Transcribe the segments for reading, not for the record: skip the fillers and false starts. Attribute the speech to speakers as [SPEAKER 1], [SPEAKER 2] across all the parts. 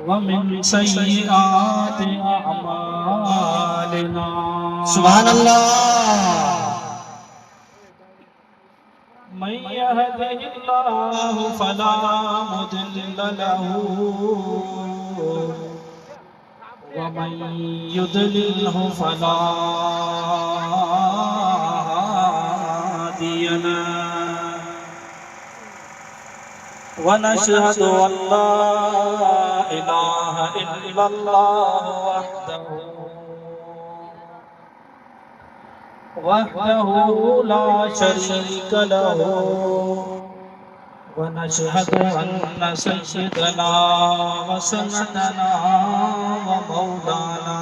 [SPEAKER 1] वमिन सय्यिआति अअमालिना।
[SPEAKER 2] सुभान अल्लाह।
[SPEAKER 1] मन यहदिहिल्लाहु फला मुदिल्ल लहू वमन युद्लिल्हु फला हादिय लहू। वनशहदु अल्ला इलाहा इल्लल्लाह वहदहु ला शरीक लहू वनशहदु अन्न सय्यदना व सनदना व मौलाना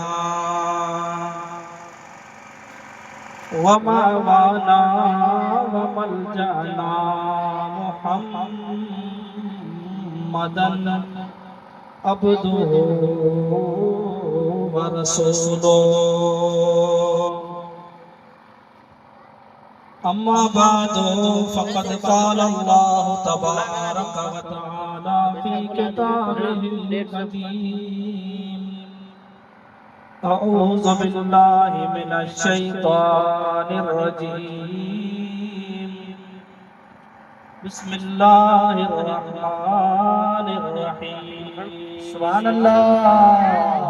[SPEAKER 1] व मवाना व मलजाना मुहम्मदन अब्दुहु व रसूलुहु। अम्मा बादो फ़क़द क़ाल अल्लाहु तबारक व तआला फ़ी किताबिहिल करीम। अऊज़ु बिल्लाहि मिनश शैतानिर रजीम। बिस्मिल्लाहिर रहमानिर रहीम।
[SPEAKER 2] सुभान अल्लाह।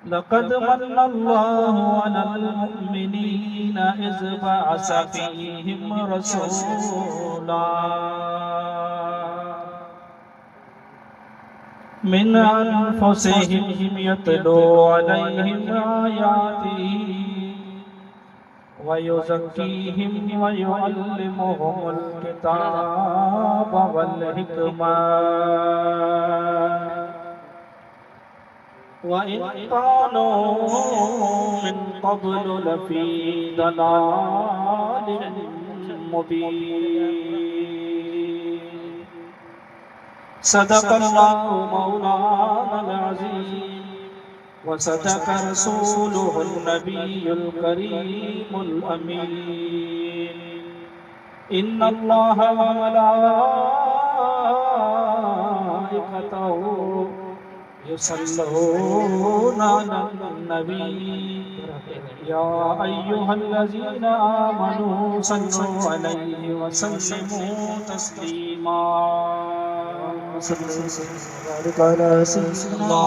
[SPEAKER 1] लक़द मन्नल्लाहु अलल मुअ्मिनीना इज़ बअस फ़ीहिम रसूला मिन अनफुसिहिम यतलू अलैहिम आयातिही व युज़क्कीहिम व युअल्लिमुहुमुल किताब वल हिकमा व इन कानू मिन क़ब्लु लफ़ी दलालिन मुबीन। सदक़ल्लाहु मौलानाल अज़ीम व सदक़ रसूलुहुन नबियुल करीमुल अमीन। इन्नल्लाहा व मलाइकतहु युसल्लूना अलन नबी या अय्युहल्लज़ीना आमनू सल्लु अलैहि व सल्लिमू तस्लीमा। अल्लाहुम्मा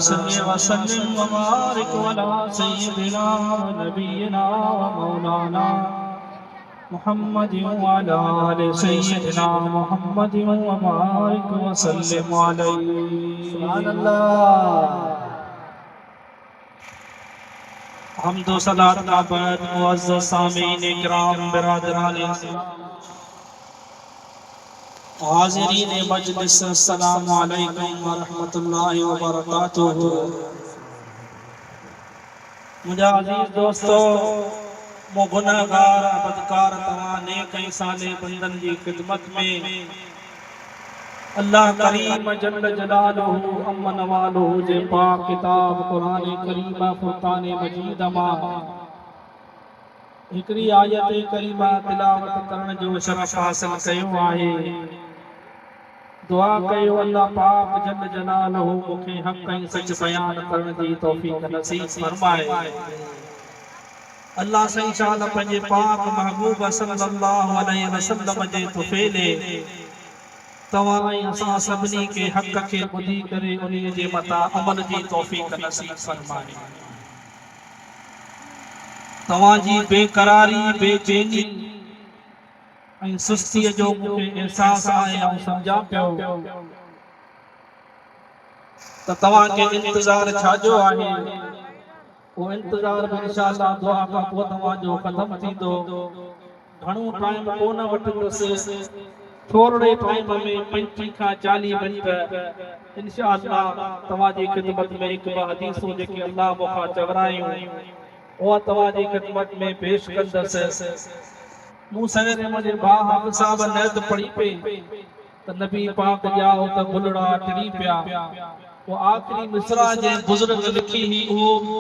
[SPEAKER 1] सल्लि व सल्लिम व बारिक अला सय्यिदिना व नबियिना व मौलाना मुहम्मदिन व अला आलि सय्यिदिना मुहम्मदिन व बारिक व सल्लिम अलैहि।
[SPEAKER 2] सुभान अल्लाह।
[SPEAKER 1] हम्दो सलात का बाद मुअज़्ज़ज़ सामीन इकराम बिरादरान हाज़िरीन मजलिस अस्सलामु अलैकुम व रहमतुल्लाहि व बरकातुहू। मुझा अजीज दोस्तों, मो गुनहगार बदकार तमाम नेक इंसाने बंदन जी खिदमत में अल्लाह करीम जल्ल जलालुहु अम्मन वालुहु जे पाक किताब कुरान करीम फुरकान मजीद मां हिकड़ी आयत करीमा तिलावत करण जो शरफ हासिल कयो आहे। दुआ कयो अल्लाह पाक जल्ल जलालुहु मूंखे हक़ ऐं सच बयान करण जी तौफ़ीक़ नसीब फरमाए। अल्लाह सही शान पंहिंजे पाक महबूब सल्लल्लाहु अलैहि वसल्लम जे तुफ़ैले तवां असां सभिनी के हक़ के ॿुधी करे उन जे मथां अमल जी तौफ़ीक़ नसीब फरमाए। तवां जी बेक़रारी बेचैनी ऐं सुस्तीअ जो मूंखे एहसास आहे ऐं सम्झां पियो त तवां खे इंतज़ार छाजो आहे। वो इंतज़ार में इंशाअल्लाह दुआ खां पोइ तवां जो ख़त्म थींदो। घणो टाइम कोन वठंदुसि, थोरे टाइम में 35 खां 40 मिनट इंशाअल्लाह तवां जी ख़िदमत में हिकु ॿ हदीसूं जेके अल्लाह मूंखां चवरायूं उहा तवां जी ख़िदमत में पेश कंदसि। मूं सवेरे मुंहिंजे भाउ हाफ़िज़ साहब नैत पढ़ी पे त नबी पाक ॼाओ त गुलड़ा टिड़ी पिया। वो आख़िरी मिसरा जे बुज़ुर्ग लिखी ही उहो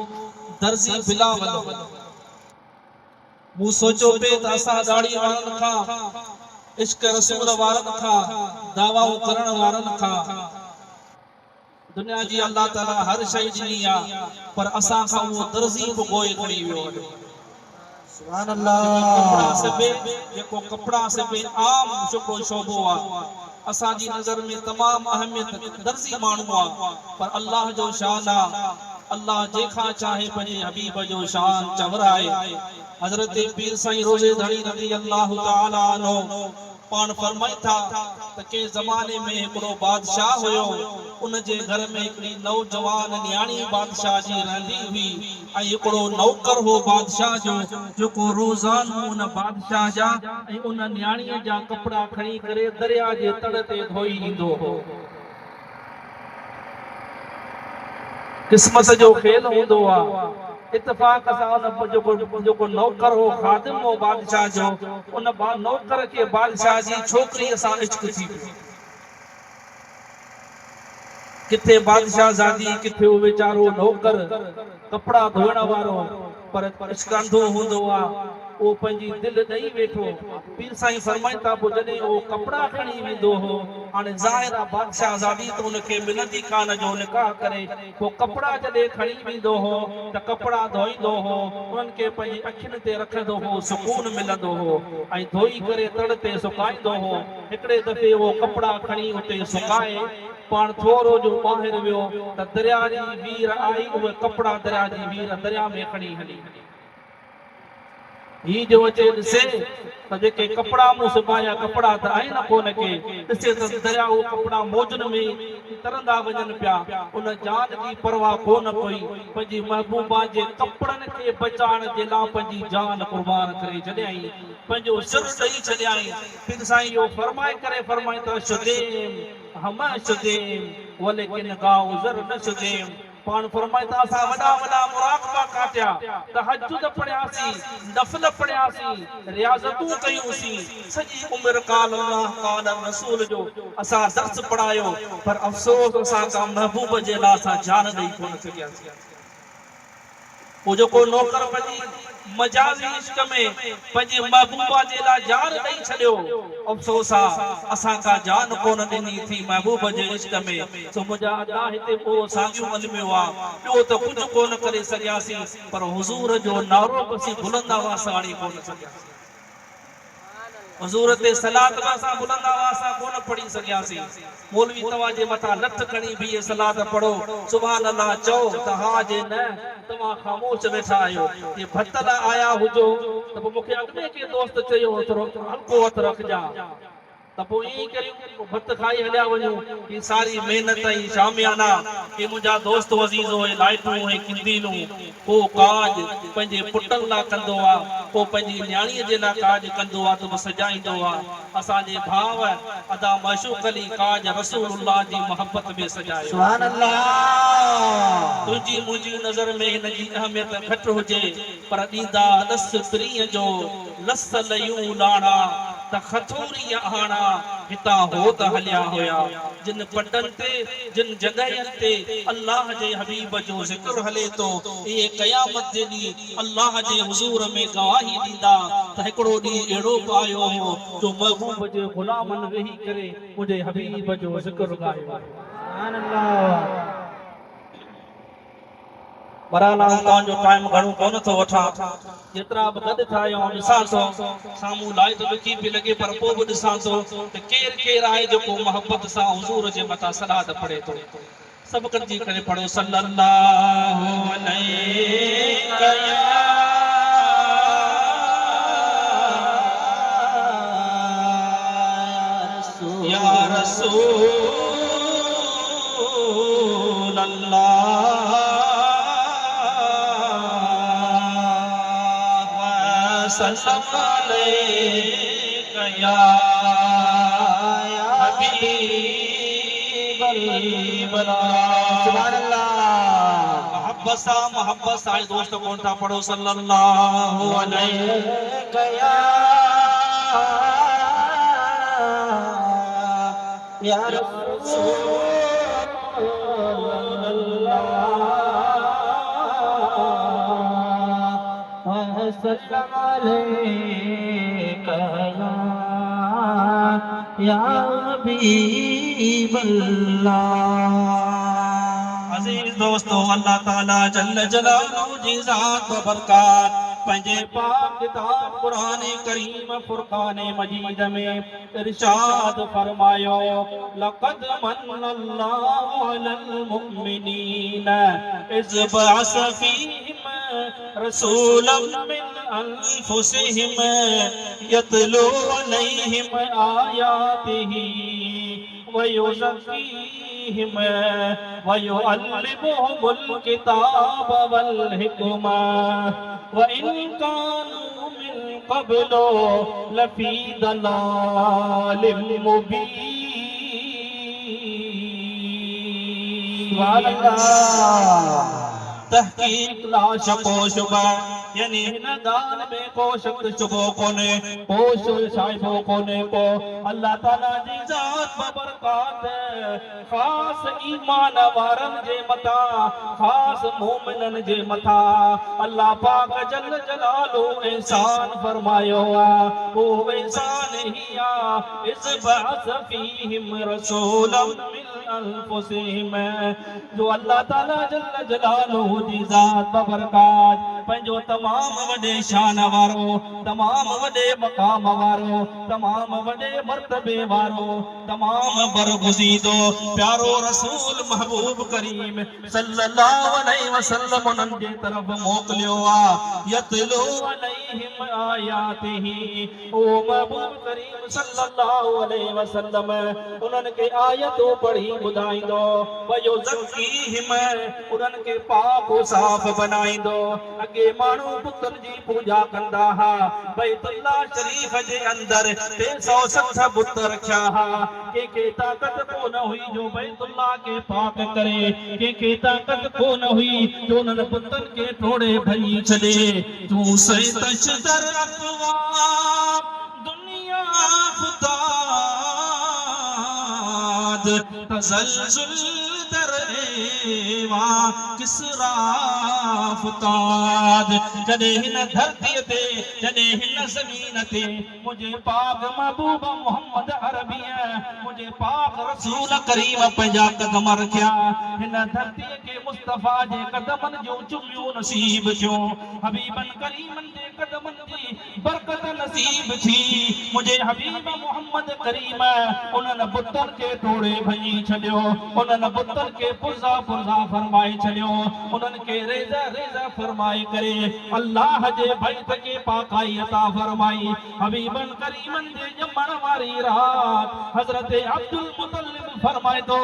[SPEAKER 1] दर्ज़ी बिलावल। मूं सोचो पे त असां दाढ़ी वारनि खां इश्क रसूल वारन खां दावाऊं करण वारन खां दुनिया जी अल्लाह ताला हर शइ ॾिनी आहे पर असां खां उहो दर्ज़ी बि ॻोए खणी वियो आहे
[SPEAKER 2] सुभान
[SPEAKER 1] कपड़ा
[SPEAKER 2] अल्लाह
[SPEAKER 1] सिबे जेको कपड़ा सिबे आम शुक्र शोभो आहे असांजी नज़र में तमाम अहमियत दर्ज़ी माण्हू आहे पर अल्लाह जो शान आहे अल्लाह जेखा चाहे पंहिंजे हबीब जो शान चवराए हज़रत पीर साईं रोज़े धड़ी रज़ी अल्लाह ताला अन्हु पान फरमाई था त के ज़माने में हिकिड़ो बादशाह हुयो उन जे घर में हिकिड़ी नौजवान न्याणी बादशाह जी रहंदी हुई ऐं हिकिड़ो नौकर हो बादशाह जो जेको रोज़ानो उन बादशाह जा ऐं उन न्याणीअ जा कपड़ा खणी करे दरिया जे तड़ ते धोई ईंदो हो किस्मत जो खेल हूंदो आहे इत्तेफाक सां उन जेको नौकर हो खादिम हो बादशाह जो उन नौकर के बादशाह जी छोकरीअ सां इश्क थी किथे बादशाह ज़ादी किथे वो बेचारो नौकर कपड़ा धोइण वारो पर इश्क अंधो हूंदो आहे वो पंहिंजी दिल ॾेई वेठो पीर साईं फरमाइनि था पोइ जॾहिं वो कपड़ा खणी वेंदो हो हाणे ज़ाहिर आहे बादशाह ज़ादी त उनखे मिलंदी कान जो निकाह करे पोइ कपड़ा जॾहिं खणी वेंदो हो त कपड़ा धोईंदो हो उन्हनि खे पंहिंजी अखियुनि ते रखंदो हो सुकून मिलंदो हो ऐं धोई करे तड़ ते सुकाईंदो हो हिकिड़े दफ़े वो कपड़ा खणी उते सुकाए पाण थोरो जो ॿाहिरि वियो त दरिया जी वीर आई उहे कपड़ा दरिया जी वीर दरिया में खणी हली ही जो अचे ॾिसे त जेके कपड़ा मूं सिबाया कपड़ा त आहिनि कोन के ॾिसे त दरिया उहो कपड़ा मौजनि में तरंदा वञनि पिया उन जान जी परवाह कोन कोई पंहिंजी महबूबा जे कपड़नि खे बचाइण जे लाइ पंहिंजी जान कुर्बान करे छॾियईं पंहिंजो सिर ॾेई छॾियईं फिर साईं इहो फरमाए करे फरमाए त शुदेम हम शुदेम वलेकिन गाओ ज़र न शुदेम पान फरमाए त असां वॾा वॾा मुराक़बा काटिया तहज्जुद पढ़ियासीं नफ़ल पढ़ियासीं रियाज़तूं कयूंसीं सॼी उमिरि काल अल्लाह काल रसूल जो असां दर्स पढ़ायो पर अफ़सोस असां का महबूब जे लाइ असां जान ॾेई कोन सघियासीं वो जेको नौकर पंहिंजी मजाज़ी इश्क में पंहिंजी महबूबा जे लाइ जान ॾेई छॾियो अफ़सोस आहे असां का जान कोन ॾिनी थी महबूब जे इश्क में सो मुंहिंजा अदा हिते पोइ साॻियूं मलमियो आहे ॿियो त कुझु कोन करे सघियासीं पर हुज़ूर जो नारो बि बुलंद आवाज़ सां आणे कोन सघियासीं हुज़ूर ते सलात असां बुलंद आवाज़ सां कोन पढ़ी सघियासीं मौलवी तव्हां जे मथां लठ खणी बीहे सलात पढ़ो सुभान अल्लाह चओ त हा जे न तव्हां ख़ामोश वेठा आहियो ये भतल आया हुजो त पोइ मूंखे अॻ में के दोस्त चयो थोरो हल्को हथ रखजा त पोइ ईअं करियूं भत खाई हलिया वञूं ही सारी महिनत ऐं शामियाना के मुंहिंजा दोस्त वज़ीज़ो ऐं लाइटूं ऐं किंदीलूं को काज पंहिंजे पुटनि लाइ कंदो आहे को पंहिंजी न्याणीअ जे लाइ काज कंदो आहे त बि सजाईंदो आहे असांजे भाउ अदा मशूक़ अली काज रसूलुल्लाह जी मोहबत में सजायो
[SPEAKER 2] सुभान अल्लाह
[SPEAKER 1] तुंहिंजी मुंहिंजी नज़र में हिन जी अहमियत घटि हुजे पर ॾींदा लस प्रिय जो लस लयूं लाणा त खथूरी आहाणा हितां हो त हलिया हुया जिन पटनि ते जिन जॻहियुनि ते अल्लाह जे हबीब जो ज़िक्र हले थो इहे क़यामत जे ॾींहुं अल्लाह जे हुज़ूर में गवाही ॾींदा त हिकिड़ो ॾींहुं अहिड़ो बि आयो हो जो महबूब जे ग़ुलामनि वेही करे मुंहिंजे हबीब जो ज़िक्र ॻायो
[SPEAKER 2] सुभान अल्लाह
[SPEAKER 1] बराला तव्हांजो टाइम घणो कोन थो वठां जेतिरा बि गॾु थिया आहियूं ॾिसां थो साम्हूं लाइ त ॾुखी पई लॻे पर पोइ बि ॾिसां थो त केरु केरु आहे जेको मोहबत सां हुज़ूर जे मथां सलाद पढ़े थो सभु गॾिजी करे पढ़ो सल्लल्लाहु अलैहि या रसूल अल्लाह सल्लम अलैका या हबीब अल्लाह
[SPEAKER 2] सुभान अल्लाह
[SPEAKER 1] मोहब्बत सां दोस्त कोन था पढ़ो सल्लल्लाहु अलैका
[SPEAKER 2] या रसूल अल्लाह सल्लम अलैका या या हबीब अल्लाह।
[SPEAKER 1] अजीज दोस्तों, अल्लाह ताला जल्ल जलालहू जी ज़ात व बरकात पंहिंजे पाक किताब कुरान करीम फुरकान मजीद में इरशाद फरमायो, लक़द मन्नल्लाहु अलल मुमिनीन इज़ बअस फ़ीहिम रसूलन मिन अनफुसिहिम यतलू अलैहिम आयातिही व युज़क्कीहिम व युअल्लिमुहुमुल किताब वल हिकमा व इन कानू मिन क़ब्लु लफ़ी दलालिम मुबीन।
[SPEAKER 2] सुभान अल्लाह।
[SPEAKER 1] तहकीक ला शको शुबा, यानी हिन ॻाल्हि में को शक शुबो कोन्हे, को शाइबो कोन्हे को। अल्लाह ताला जी ज़ात व बरकात ख़ास ईमान वारनि जे मथां, ख़ास मोमिननि जे मथां अल्लाह पाक जल जलालहू एहसान फरमायो आहे। उहो एहसान ही आहे, इज़ बअस फ़ीहिम रसूलन मिन अनफुसिहिम, जो अल्लाह ताला जल जलालहू जी ज़ात व बरकात पंहिंजो तमाम वॾे शान वारो, तमाम वॾे मक़ाम वारो, तमाम वॾे मर्तबे वारो, तमाम बरगुज़ीदो प्यारो रसूल महबूब करीम सल्लल्लाहु अलैहि वसल्लम उन्हनि जे तरफ़ मोकिलियो आहे। यतलू अलैहिम आयातिही, ओ महबूब करीम सल्लल्लाहु अलैहि वसल्लम उन्हनि खे आयतूं पढ़ी ॿुधाईंदो, व युज़क्कीहिम, उन्हनि खे पाक साफ़ बनाईंदो। अॻे माण्हू पुत्र जी पूजा कंदा हा, बैतुल्लाह शरीफ जे अंदर 360 बुत रखिया हा। कंहिंखे ताक़त कोन हुई जो बैतुल्लाह खे पाक करे, कंहिंखे ताक़त कोन हुई जो उन्हनि बुतनि खे टोड़े भॼी छॾे। तूं सैतश दर अक़वाम दुनिया फुताद तज़ल्ज़ुल दर एवा किसरा फुताद। जॾहिं हिन धरतीअ ते, जॾहिं हिन ज़मीन ते मुंहिंजे पाक महबूब मोहम्मद अरबीअ, मुंहिंजे पाक रसूल करीम पंहिंजा क़दम रखिया, हिन धरतीअ खे मुस्तफ़ा जे क़दमनि जूं चुमियूं नसीब थियूं, हबीबन करीमन जे क़दमनि जी बरकत नसीब थी। मुंहिंजे हबीब मोहम्मद करीम उन्हनि बुतनि खे तोड़े भॼी छॾियो, उन्हनि बुतनि खे पुरज़ा पुरज़ा फरमाए छॾियो, उन्हनि खे रेज़ा रेज़ा फरमाए करे अल्लाह जे बैत खे पाकाई अता फरमाई। हबीबन करीमन जे ॼमण वारी रात हज़रत अब्दुल मुतल्लिब फरमाए थो,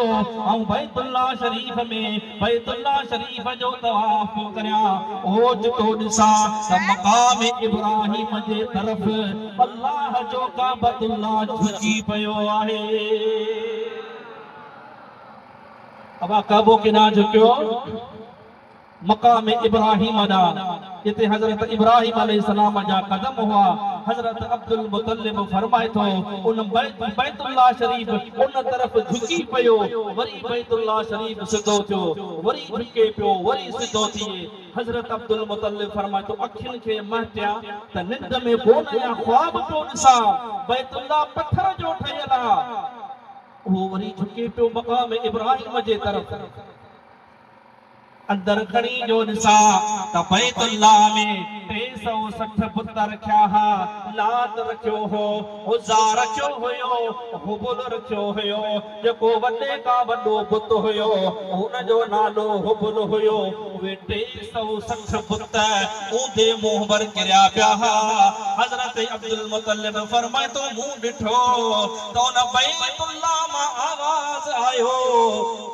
[SPEAKER 1] ऐं बैतुल्लाह शरीफ में बैतुल्लाह शरीफ जो तवाफ़ करियां, ओज तो ॾिसां त मक़ाम इब्राहिम जे तरफ़ अल्लाह जो काबतुल्लाह झुकी पियो आहे। अब काबो के ना झुकियो, मकाम इब्राहिम ॾांहुं, जिते हज़रत इब्राहिम अलैहिस्सलाम जा क़दम हुआ। हज़रत अब्दुल मुतल्लिब फरमाए थो, उन बैतुल्लाह शरीफ उन तरफ़ झुकी पियो, वरी बैतुल्लाह शरीफ सिधो थियो, वरी झुके पियो, वरी सिधो थिए। हज़रत अब्दुल मुतल्लिब फरमाए थो, अखियुनि खे महटिया त निंड में कोन या ख्वाब पियो ॾिसां, बैतुल्लाह पत्थर जो ठहियल आहे। वो वरी झुके पियो मक़ाम इब्राहिम जे तरफ़, अंदर खणी जो ॾिसा त बैतुल्लाह में 360 बुत रखिया हा। लात रखियो हो, उज़्ज़ा रखियो हुयो, हुबुल रखियो हुयो, जेको वॾे खां वॾो बुत हुयो हुन जो नालो हुबुल हुयो। उहे 360 बुत ऊंधे मुंहुं भर किरिया पिया हा। हज़रत अब्दुल मुतल्लिब फरमाए थो, मूं ॾिठो त उन बैतुल्लाह मां आवाज़ आयो,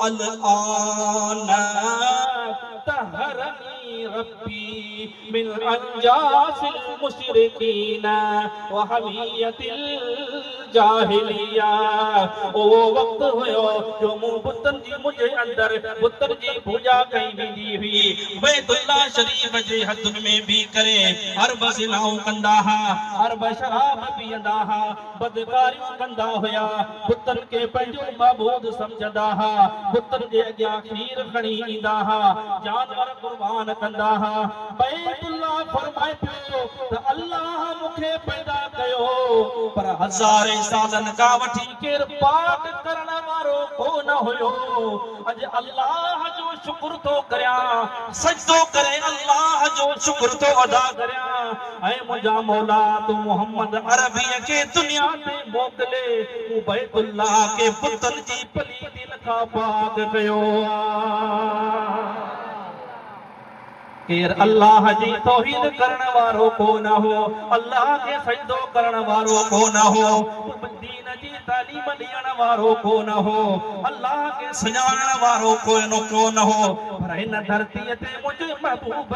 [SPEAKER 1] अल आन तहरनी रब्बी मिन अंजासिल मुशरिकीन व हमियतिल जाहिलिया। ओ वक्त हुयो जो मूं बुतनि जी मुंहिंजे अंदर बुतनि जी पूजा कई वेंदी हुई। बैतुल्लाह शरीफ जे हदुनि में भी करे अरब ज़िनाऊं कंदा हा, अरब शराब पीअंदा हा, बदकारियूं कंदा हुया, बुतनि खे पंहिंजो महबूद समझंदा हा, बुतनि जे अॻियां खीर खणी ईंदा हा, जानवर कुर्बान कंदा अल्लाह बैतुल्लाह फरमाए पियो त अल्लाह मुखे पैदा कयो पर हज़ारे सालन का वठी केर पाक करण वारो को न हुयो। अज अल्लाह जो शुक्र तो करया सजदो करे अल्लाह जो शुक्र तो अदा करया। ऐ मुंहिंजा मौला तू मोहम्मद अरबी के दुनिया ते मोकले बैतुल्लाह के पुतन जी पलीदी नखा पाक कयो। केर अल्लाह जी तौहीद करण वारो को न हो, अल्लाह के सजदो करण वारो को न हो, दीन जी तालीम ॾियण वारो को न हो, अल्लाह के सुञाणण वारो को न हो। पर इन धरतीअ ते मुंहिंजे महबूब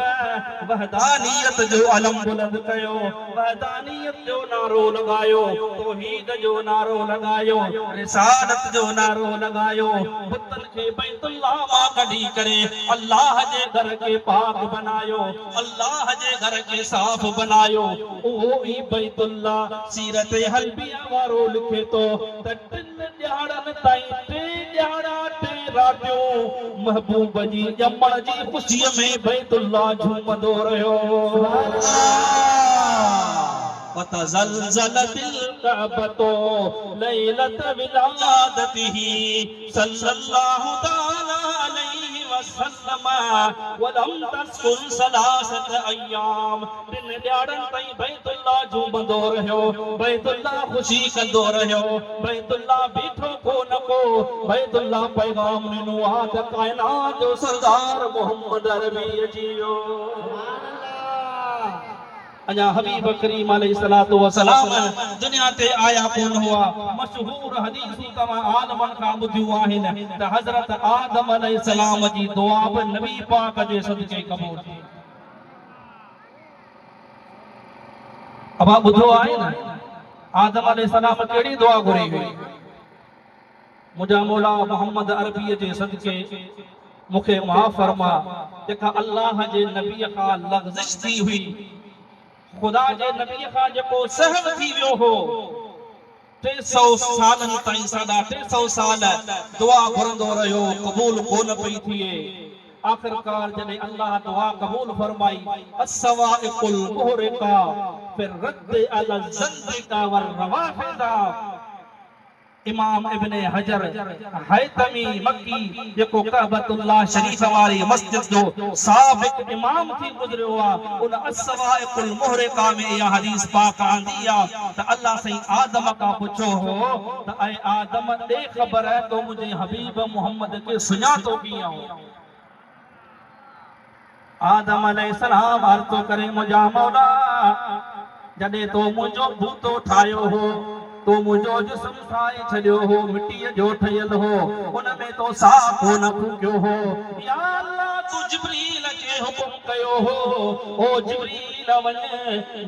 [SPEAKER 1] वहदानियत जो अलम बुलंद कयो, वहदानियत जो नारो लगायो, तौहीद जो नारो लगायो, रिसालत जो नारो लगायो। पुतन खे बैतुल्लाह मां कढी करे अल्लाह जे घर के पाक बनायो, अल्लाह जे घर के साफ बनायो। ओ ई बैतुल्लाह सीरत हलबिया वारो लिखे तो त टिन ॾियारनि ताईं टे ॾियारा टे रातियूं महबूब जी ॼमण जी ख़ुशीअ में बैतुल्लाह झूमंदो रहियो। वतज़लज़लत الكعبة ليلة ولادته صلى الله تعالى عليه وسلم ولم تسكن ثلاثة أيام। टिन ॾियारनि ताईं बैतुल्लाह झूमंदो रहियो, बैतुल्लाह ख़ुशी कंदो रहियो, बैतुल्लाह बीठो को न को, बैतुल्लाह पैगाम ॾिनो आ त काइनात जो सरदार मोहम्मद अरबी अची वियो। अञा हबीब करीम अलैहिस्सलातु वस्सलाम दुनिया ते आया कोन हुआ। मशहूर हदीसूं तव्हां आलमन खां ॿुधियूं आहिनि त हज़रत आदम अलैहिस्सलाम जी दुआ बि नबी पाक जे सदके क़बूल थी। अबा ॿुधो आहे न आदम अलैहिस्सलाम कहिड़ी दुआ घुरी हुई? मुंहिंजा मौला मोहम्मद अरबीअ जे सदके मूंखे माफ़ फरमा जेका अल्लाह जे नबीअ खां लग़्ज़िश थी हुई, खुदा जे नबी खां जेको सहव थी वियो हो। 300 सालनि ताईं साढा 300 साल दुआ घुरंदो रहियो, क़बूल कोन पई थिए। आखिरकार जॾहिं अल्लाह दुआ क़बूल फरमाई अस्सवाइकुल मुहरिका फिर रद्द अला ज़ंदिका वर रवाफिदा। इमाम इब्ने हजर हैतमी मक्की जेको कहबतुल्लाह शरीफ वारी मस्जिद जो साबिक इमाम थी गुज़रियो आहे, उन अस्सवाइकुल मुहरिका में इहा हदीस पाक आंदी आहे त अल्लाह सही आदम खां पुछो हो त ऐ आदम ॾे ख़बर है तो मुंहिंजे हबीब मोहम्मद के सुञातो कीअं हो? आदम अलैहिस्सलाम अर्ज़ करे मुंहिंजा मौला जॾहिं तो मुंहिंजो बूतो ठाहियो हो, तो मुंहिंजो जिस्म ठाहे छॾियो हो, मिटीअ जो ठहियल हो, उनमें तो साह कोन फूकियो हो। या अल्लाह तू जिब्रील खे हुकुम कयो हो, ओ जिब्रील वञ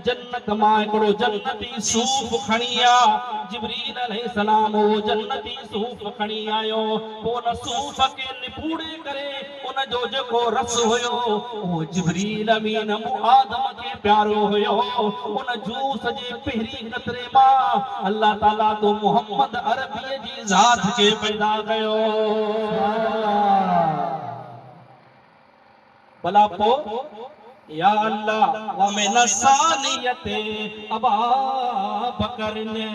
[SPEAKER 1] जन्नत मां हिकिड़ो जन्नती सूफ़ खणी आ। जिब्रील अलैहिस्सलाम वो जन्नती सूफ़ खणी आयो। पोइ उन सूफ़ खे निपूड़े करे उन जो जेको रस हुयो उहो जिब्रील अमीन आदम खे प्यारो हुयो। उन जूस जे पहिरीं क़तरे मां अल्लाह ताला तो मोहम्मद अरबी जी ज़ात के पैदा कयो। भला पो या अल्लाह व मिन सानियते अबा बकर ने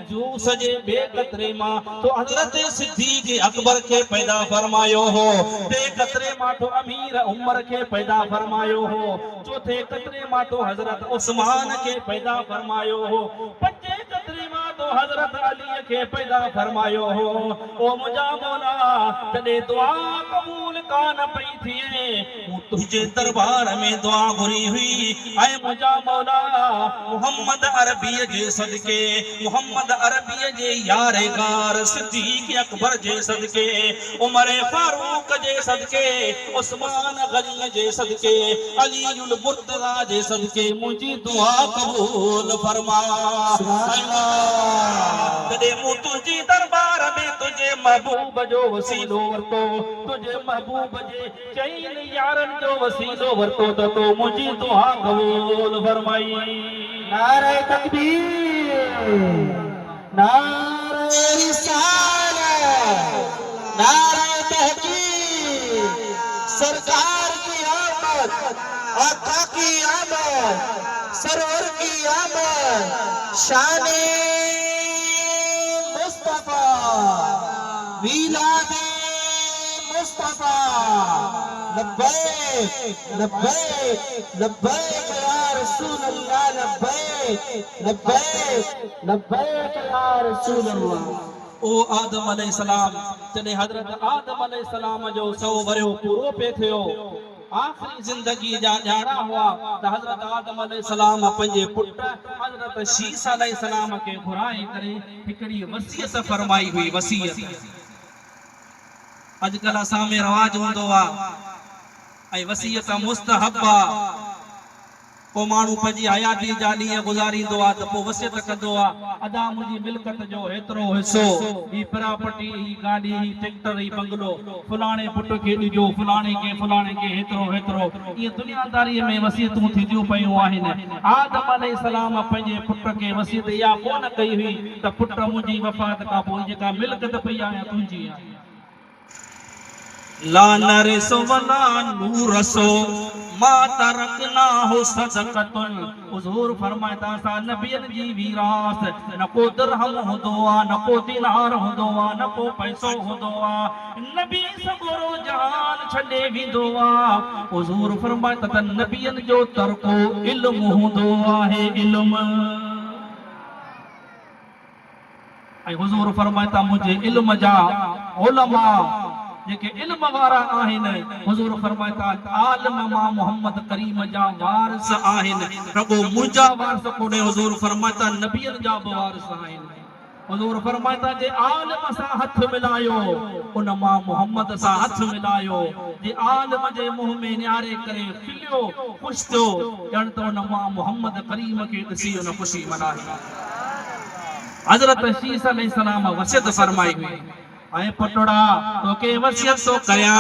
[SPEAKER 1] जूस जे बे क़तरे मां तो हज़रत सिद्दीक़ अकबर के पैदा फरमायो हो, बे क़तरे मां तो अमीर उमर के पैदा फरमायो हो, चौथे क़तरे मां तो हज़रत उस्मान के पैदा फरमायो हो, पंजे क़तरे मां तो हज़रत अली के पैदा फरमायो हो। ओ मुंहिंजा मौला जॾहिं दुआ क़बूल कान पई थिए मूं तुंहिंजे दरबार में दुआ घुरी हुई। ऐ मुंहिंजा मौला मोहम्मद अरबीअ जे सदके, मोहम्मद अरबीअ जे यारेगार सिद्दीक़ अकबर जे सदके, उमर फारूक जे सदके, उस्मान गनी जे सदके, अलीउल मुर्तज़ा जे सदके मुंहिंजी दुआ क़बूल फरमा। जॾहिं मूं तुंहिंजी दरबार में तुंहिंजे महबूब जो वसीलो वरितो, तुंहिंजे महबूब जे चइनि यारनि जो वसीलो वरितो त तो मुंहिंजी दुआ क़बूल फरमाई।
[SPEAKER 2] नारे तकबीर, नारे रिसालत, नारे तहकीक, सरकार की आमद। शाने मुस्तफा मीलादे मुस्तफा लब्बैक लब्बैक लब्बैक या रसूल अल्लाह लब्बैक लब्बैक लब्बैक या रसूल अल्लाह।
[SPEAKER 1] ओ आदम अलैहिस्सलाम जॾहिं हज़रत आदम अलैहिस्सलाम जो 100 वरियो पूरो पे थियो, आख़िरी ज़िंदगी जा ॼाणा हुआ त हज़रत आदम अलैहिस्सलाम पंहिंजे पुट हज़रत शीस अलैहिस्सलाम खे घुराए करे हिकिड़ी वसीयत फरमाई हुई। वसीयत अॼुकल्ह असां में रवाज हूंदो आहे ऐं वसीयत मुस्तहब आहे। को माण्हू पंहिंजी हयाती जा ॾींहं गुज़ारींदो आहे त पोइ वसियत कंदो आहे, अदा मुंहिंजी मिल्कत जो हेतिरो हिसो, ही प्रॉपर्टी, ही गाॾी, ही ट्रैक्टर, ही बंगलो फलाणे पुट खे ॾिजो, फलाणे खे हेतिरो हेतिरो। इहे दुनियादारीअ में वसियतूं थींदियूं पयूं आहिनि। आदम अलैहिस्सलाम पंहिंजे पुट खे वसियत इहा कोन कई हुई त पुट मुंहिंजी वफ़ात खां पोइ जेका मिल्कत पई आहे तुंहिंजी आहे। ला नरिसो वला नूरसो मा तरकना हो सदक़तुन। हुजूर फरमाता सा नबियन जी विरास न को दिरहम हुंदो आ, न को दीनार हुंदो आ, न को पैसो हुंदो आ। नबी सगोरो जहान छॾे वेंदो आ। हुजूर फरमाता त नबियन जो तरको इल्म हुंदो आहे, इल्म। ऐं हुजूर फरमाता मुझे इल्म जा उलमा जेके इल्म वारा आहिनि, हुजूर फरमाता आलिम मां मोहम्मद करीम जा वारिस आहिनि। रगो मुंहिंजा वारिस कोन्हे, हुजूर फरमाता नबियन जा बि वारिस आहिनि। हुजूर फरमाता जे आलिम सां हथ मिलायो उन मां मोहम्मद सां हथ मिलायो। जे आलिम जे मुंह में निहारे करे खिलियो ख़ुशि थियो ॼण त उन मां मोहम्मद करीम खे ॾिसी उन ख़ुशी मनाई। हज़रत शीस अलैहिस्सलाम वसियत फरमाई हुई, ऐं पुटड़ा तोखे वसियत तो कया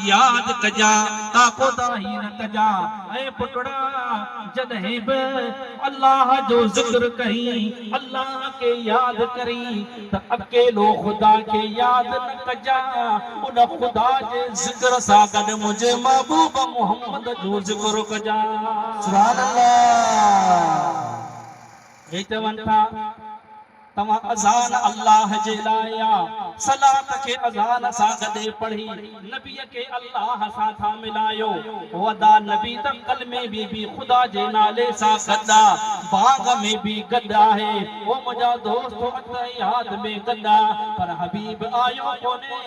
[SPEAKER 1] याद कजा ताको ताही न कजा। ऐं पुटड़ा जॾहिं बि अल्लाह जो ज़िक्र कहीं, अल्लाह के याद करी त अकेलो खुदा के याद न कजा। उन खुदा जे ज़िक्र सां गॾु मुंहिंजे महबूब मोहम्मद जो ज़िक्र कजा।
[SPEAKER 2] सुभान अल्लाह।
[SPEAKER 1] हे चवनि था तव्हां अज़ान अल्लाह जे लाइ सलात के अज़ान सां गॾु पढ़ी नबीअ के अल्लाह सां था मिलायो। वदा नबी त कलमे में भी खुदा जे नाले सां गॾु बाग में भी गॾु आहे। ओ मुंहिंजा दोस्त अतयात में गॾु पर हबीब आयो कोन्हे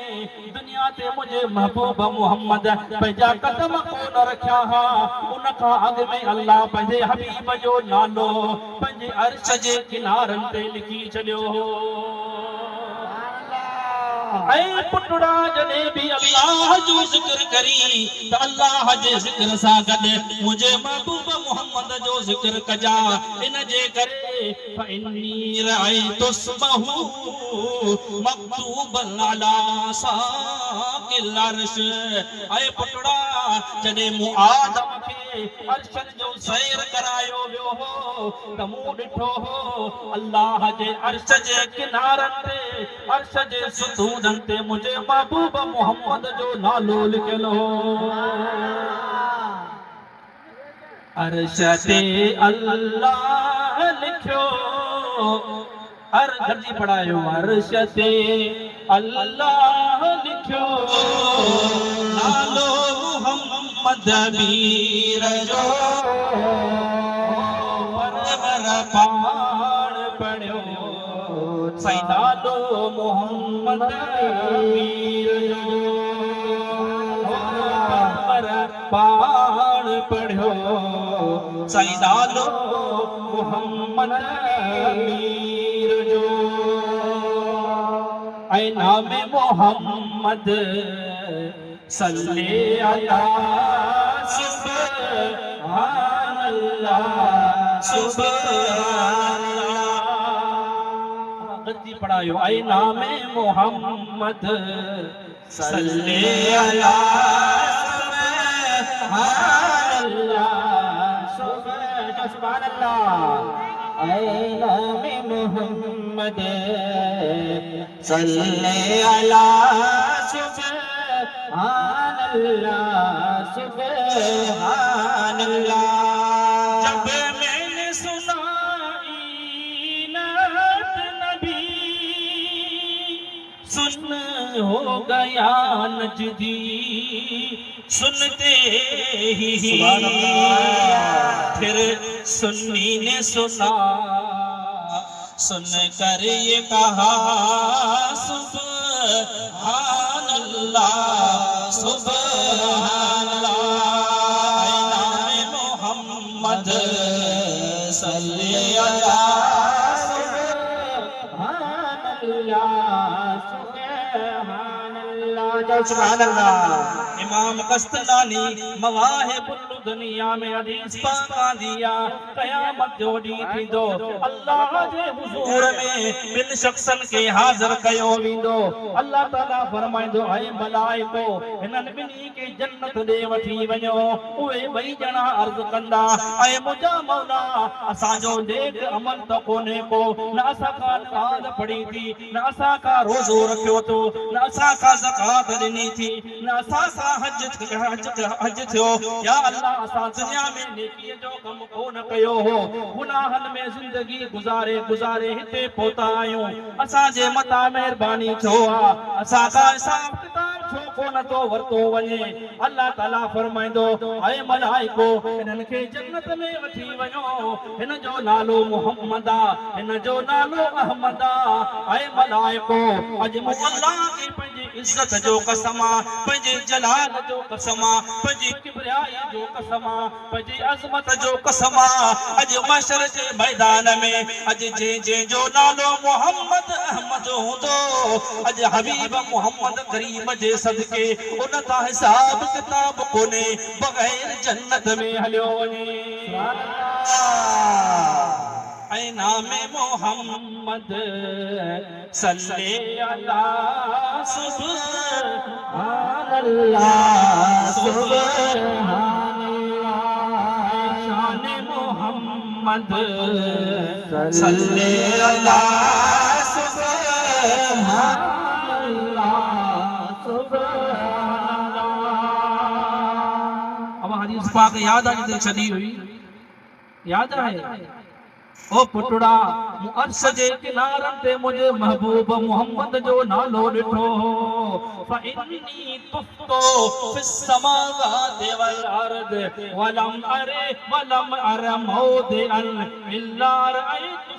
[SPEAKER 1] दुनिया ते। मुंहिंजे महबूब मोहम्मद पंहिंजा कदम कोन रखिया हा। उन खां अॻु में अल्लाह पंहिंजे हबीब जो नालो पंहिंजे अर्श जे किनारनि ते लिखी छॾियो हो। ऐं पुटड़ा जॾहिं भी अल्लाह जो ज़िक्र करी त अल्लाह जे ज़िक्र सां गॾु मुंहिंजे महबूब मोहम्मद जो ज़िक्र कजा। इन जे करे फइन्नी रअयतु स्महु मक्तूबन अला साक़िल अर्श। ऐं पुटड़ा जॾहिं मूं आदम खे अर्श जो सैर करायो वियो हो त मूं ॾिठो हो अल्लाह जे अर्श जे किनारनि ते, अर्श जे सुतूननि ते मुंहिंजे महबूब मोहम्मद जो नालो लिखियल हो। अर्श ते अल्लाह लिखियो, हर गॾिजी पढ़ायो। अर्श ते अल्लाह लिखियो नालो मोहम्मद मीर जो। पाण पढ़ियो साईं नालो मोहम्मद मीर जो। पाण पढ़ियो साईं नालो मोहम्मद मीर जो। ऐं नामे मोहम्मद सल्ले अला सुब्हान अल्लाह सुब्हान अल्लाह। गद्दी पढ़ायो। ऐं नामे मोहम्मद सल्ले अला सुब्हान अल्लाह सुब्हान अल्लाह। ऐं नामे मोहम्मद सल्ले अला सुब्हान अल्लाह सुब्हान अल्लाह। जब मैंने सुना सुन हो गया नजदी, सुनते ही फिर सुन्नी ने सुना, सुन कर ये कहा सुभान अल्लाह सुभान अल्लाह। नाम मोहम्मद सल्ली अला सुभान अल्लाह सुभान अल्लाह। इमाम कस्तलानी मवाहिबुल दुनिया में हदीस पाका दिया, क़यामत जो ॾींहुं थींदो अल्लाह जे हुज़ूर में ॿिनि शख़्सन खे हाज़िर कयो वेंदो। अल्लाह ताला फरमाईंदो ऐं मलाइको हिननि ॿिन्ही खे जन्नत ॾे वठी वञो। उहे ॿई ॼणा अर्ज़ कंदा ऐं मुंहिंजा मौला असांजो नेक अमल त कोन्हे को, न असां खां नमाज़ पढ़ी थी, न असां खां रोज़ो रखियो थो, न असां खां ज़कात ॾिनी थी, न असां सां हज थियो। या अल्लाह असां दुनिया में नेकीअ जो कम कोन कयो हो, गुनाहनि में ज़िंदगी गुज़ारे हिते पहुता आहियूं। असांजे मथां महिरबानी छो आहे, असां खां हिसाब किताब छो कोन थो वरितो वञे। अल्लाह ताला फरमाईंदो ऐं मलाइको हिननि खे जन्नत में वठी वञो, हिन जो नालो मुहम्मद आहे, हिन जो नालो अहमद आहे। ऐं मलाइको अॼु मूं अल्लाह खे पंहिंजी इज़्ज़त जो कसम आहे, पंहिंजे जलाल जो कसम आहे, पंहिंजी किबरियाई जो कसम आहे, पंहिंजी अज़मत जो कसम आहे। अॼु महशर जे मैदान में अॼु जंहिंजो नालो मोहम्मद अहमद हूंदो, अॼु हबीब मोहम्मद करीम जे सदके उन तां हिसाब किताब कोन्हे, बग़ैर जन्नत में हलियो वञे। ऐं नामे मोहम्मद सल्ले अला सुभान अल्लाह सुभान अल्लाह। शान मोहम्मद सल्ले अला सुभान अल्लाह सुभान अल्लाह। अब हदीस पाक याद आ जिते छड़ी हुई, याद है ओ पुटड़ा अर्श जे किनारनि ते मुंहिंजे महबूब मोहम्मद जो नालो ॾिठो। फइन्नी तुफ्तो फिस समावाति वल अर्द वलम अर मौदिअन इल्ला रअयतु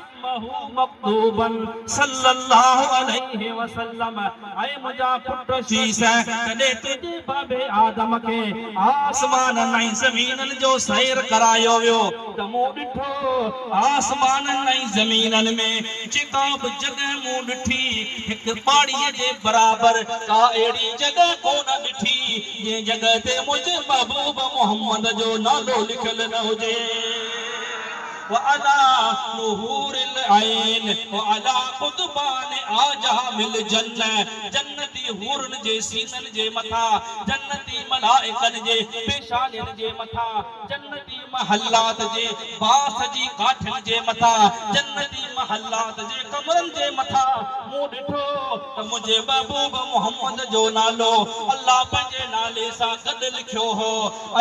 [SPEAKER 1] मक्तूबन सल्लल्लाहु अलैहि वसल्लम। ऐ मुंहिंजा पुट शीस कॾहिं तुंहिंजे बाबे आदम खे आसमाननि ऐं ज़मीननि जो सैर करायो वियो त मूं ॾिठो आसमाननि ऐं ज़मीननि में जेका बि जॻह मूं ॾिठी हिकु पहाड़ीअ जे बराबर का अहिड़ी जॻह कोन ॾिठी जंहिं जॻह ते मुंहिंजे महबूब मोहम्मद जो नालो लिखियल न हुजे। वअला नुहुरिल ऐन वअला क़ुतबान आजामिल जन्नत। जन्नती हूरन जे सीननि जे मथा, जन्नती मलाइकनि जे पेशानियुनि जे मथा, जन्नती महल्लात जे बास जी काठियुनि जे मथा, जन्नती महल्लात जे कमरनि जे मथा मूं ॾिठो त मुंहिंजे महबूब मोहम्मद जो नालो अल्लाह पंहिंजे नाले सां गॾु लिखियो हो।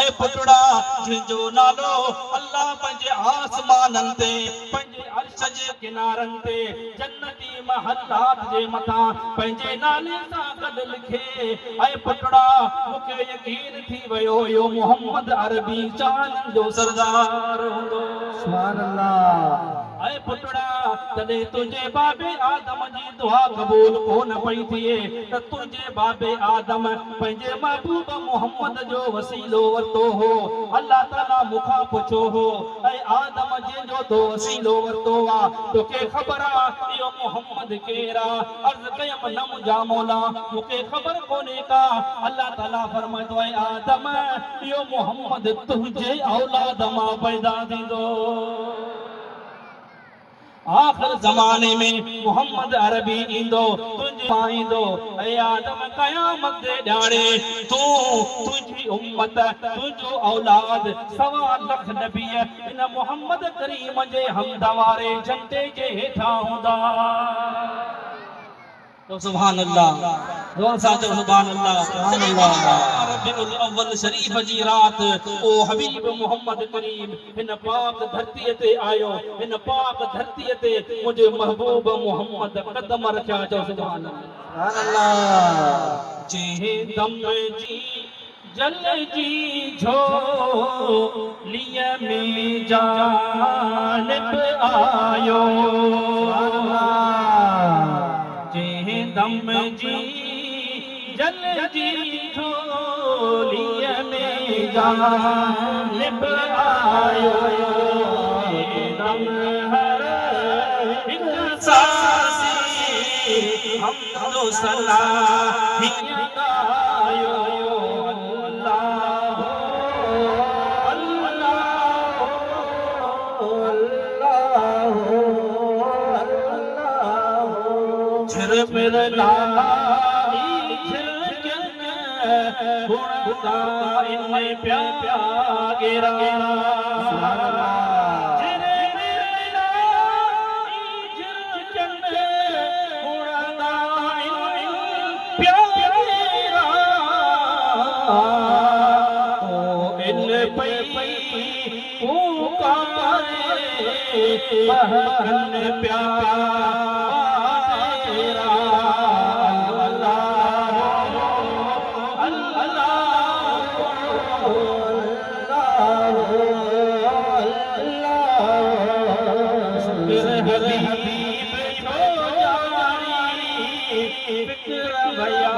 [SPEAKER 1] ऐं पुटड़ा जंहिंजो नालो अल्लाह पंहिंजे आसमाननि ते, पंहिंजे अर्श जे किनारनि ते, जन्नती महल्लात जे मथां पंहिंजे नाले सां गॾु लिखे। ऐं पुटड़ा मूंखे यकीन थी वियो इहो मोहम्मद अरबी चालनि जो सरदार हूंदो। सुभान अल्लाह। ऐं पुटड़ा तॾहिं तुंहिंजे बाबे आदम जी दुआ क़बूल कोन पई थिए त तुंहिंजे बाबे आदम पंहिंजे महबूब मोहम्मद जो वसीलो वरितो हो। अल्लाह ताला मूंखां पुछो हो ऐं आदम जंहिंजो तो वसीलो वरितो आहे तोखे ख़बर आहे इहो मोहम्मद केरु आहे? अर्ज़ कयमि न मुंहिंजा मौला मूंखे ख़बर कोन्हे का। अल्लाह ताला फरमाईंदो ऐं आदम इहो मोहम्मद तुंहिंजे औलाद मां पैदा थींदो। आखिर ज़माने में मोहम्मद अरबी इंदो, तुंहिंजे मां ईंदो। ऐ आदम क़यामत जे ॾियारे तूं, तुंहिंजी उम्मत, तुंहिंजो औलाद 1.25 लख नबी इन मोहम्मद करीम जे हमद वारे झंडे जे हेठां हूंदा। तो सुभान अल्लाह। जोर सां चओ सुभान अल्लाह।
[SPEAKER 2] सुभान अल्लाह।
[SPEAKER 1] रबीउल अव्वल शरीफ जी रात ओ हबीब मोहम्मद करीम हिन पाक धरती ते आयो, हिन पाक धरती ते मुझे महबूब मोहम्मद कदम रखिया। चओ सुभान अल्लाह।
[SPEAKER 2] सुभान अल्लाह।
[SPEAKER 1] जे दम जी जल जी झोलीअ में जानिब आयो, जे दम जी जल जी झोलीअ में जानिब आयो, दम हर हिक सांसी हमदो सलाहिया गायो। अल्लाह अल्लाह अल्लाह झिर मिर लाई झिरकन हुणदा इन प्या गिरा। महकन प्यार तेरा। अल्लाह अल्लाह हबीब छो जानी फिक्र भया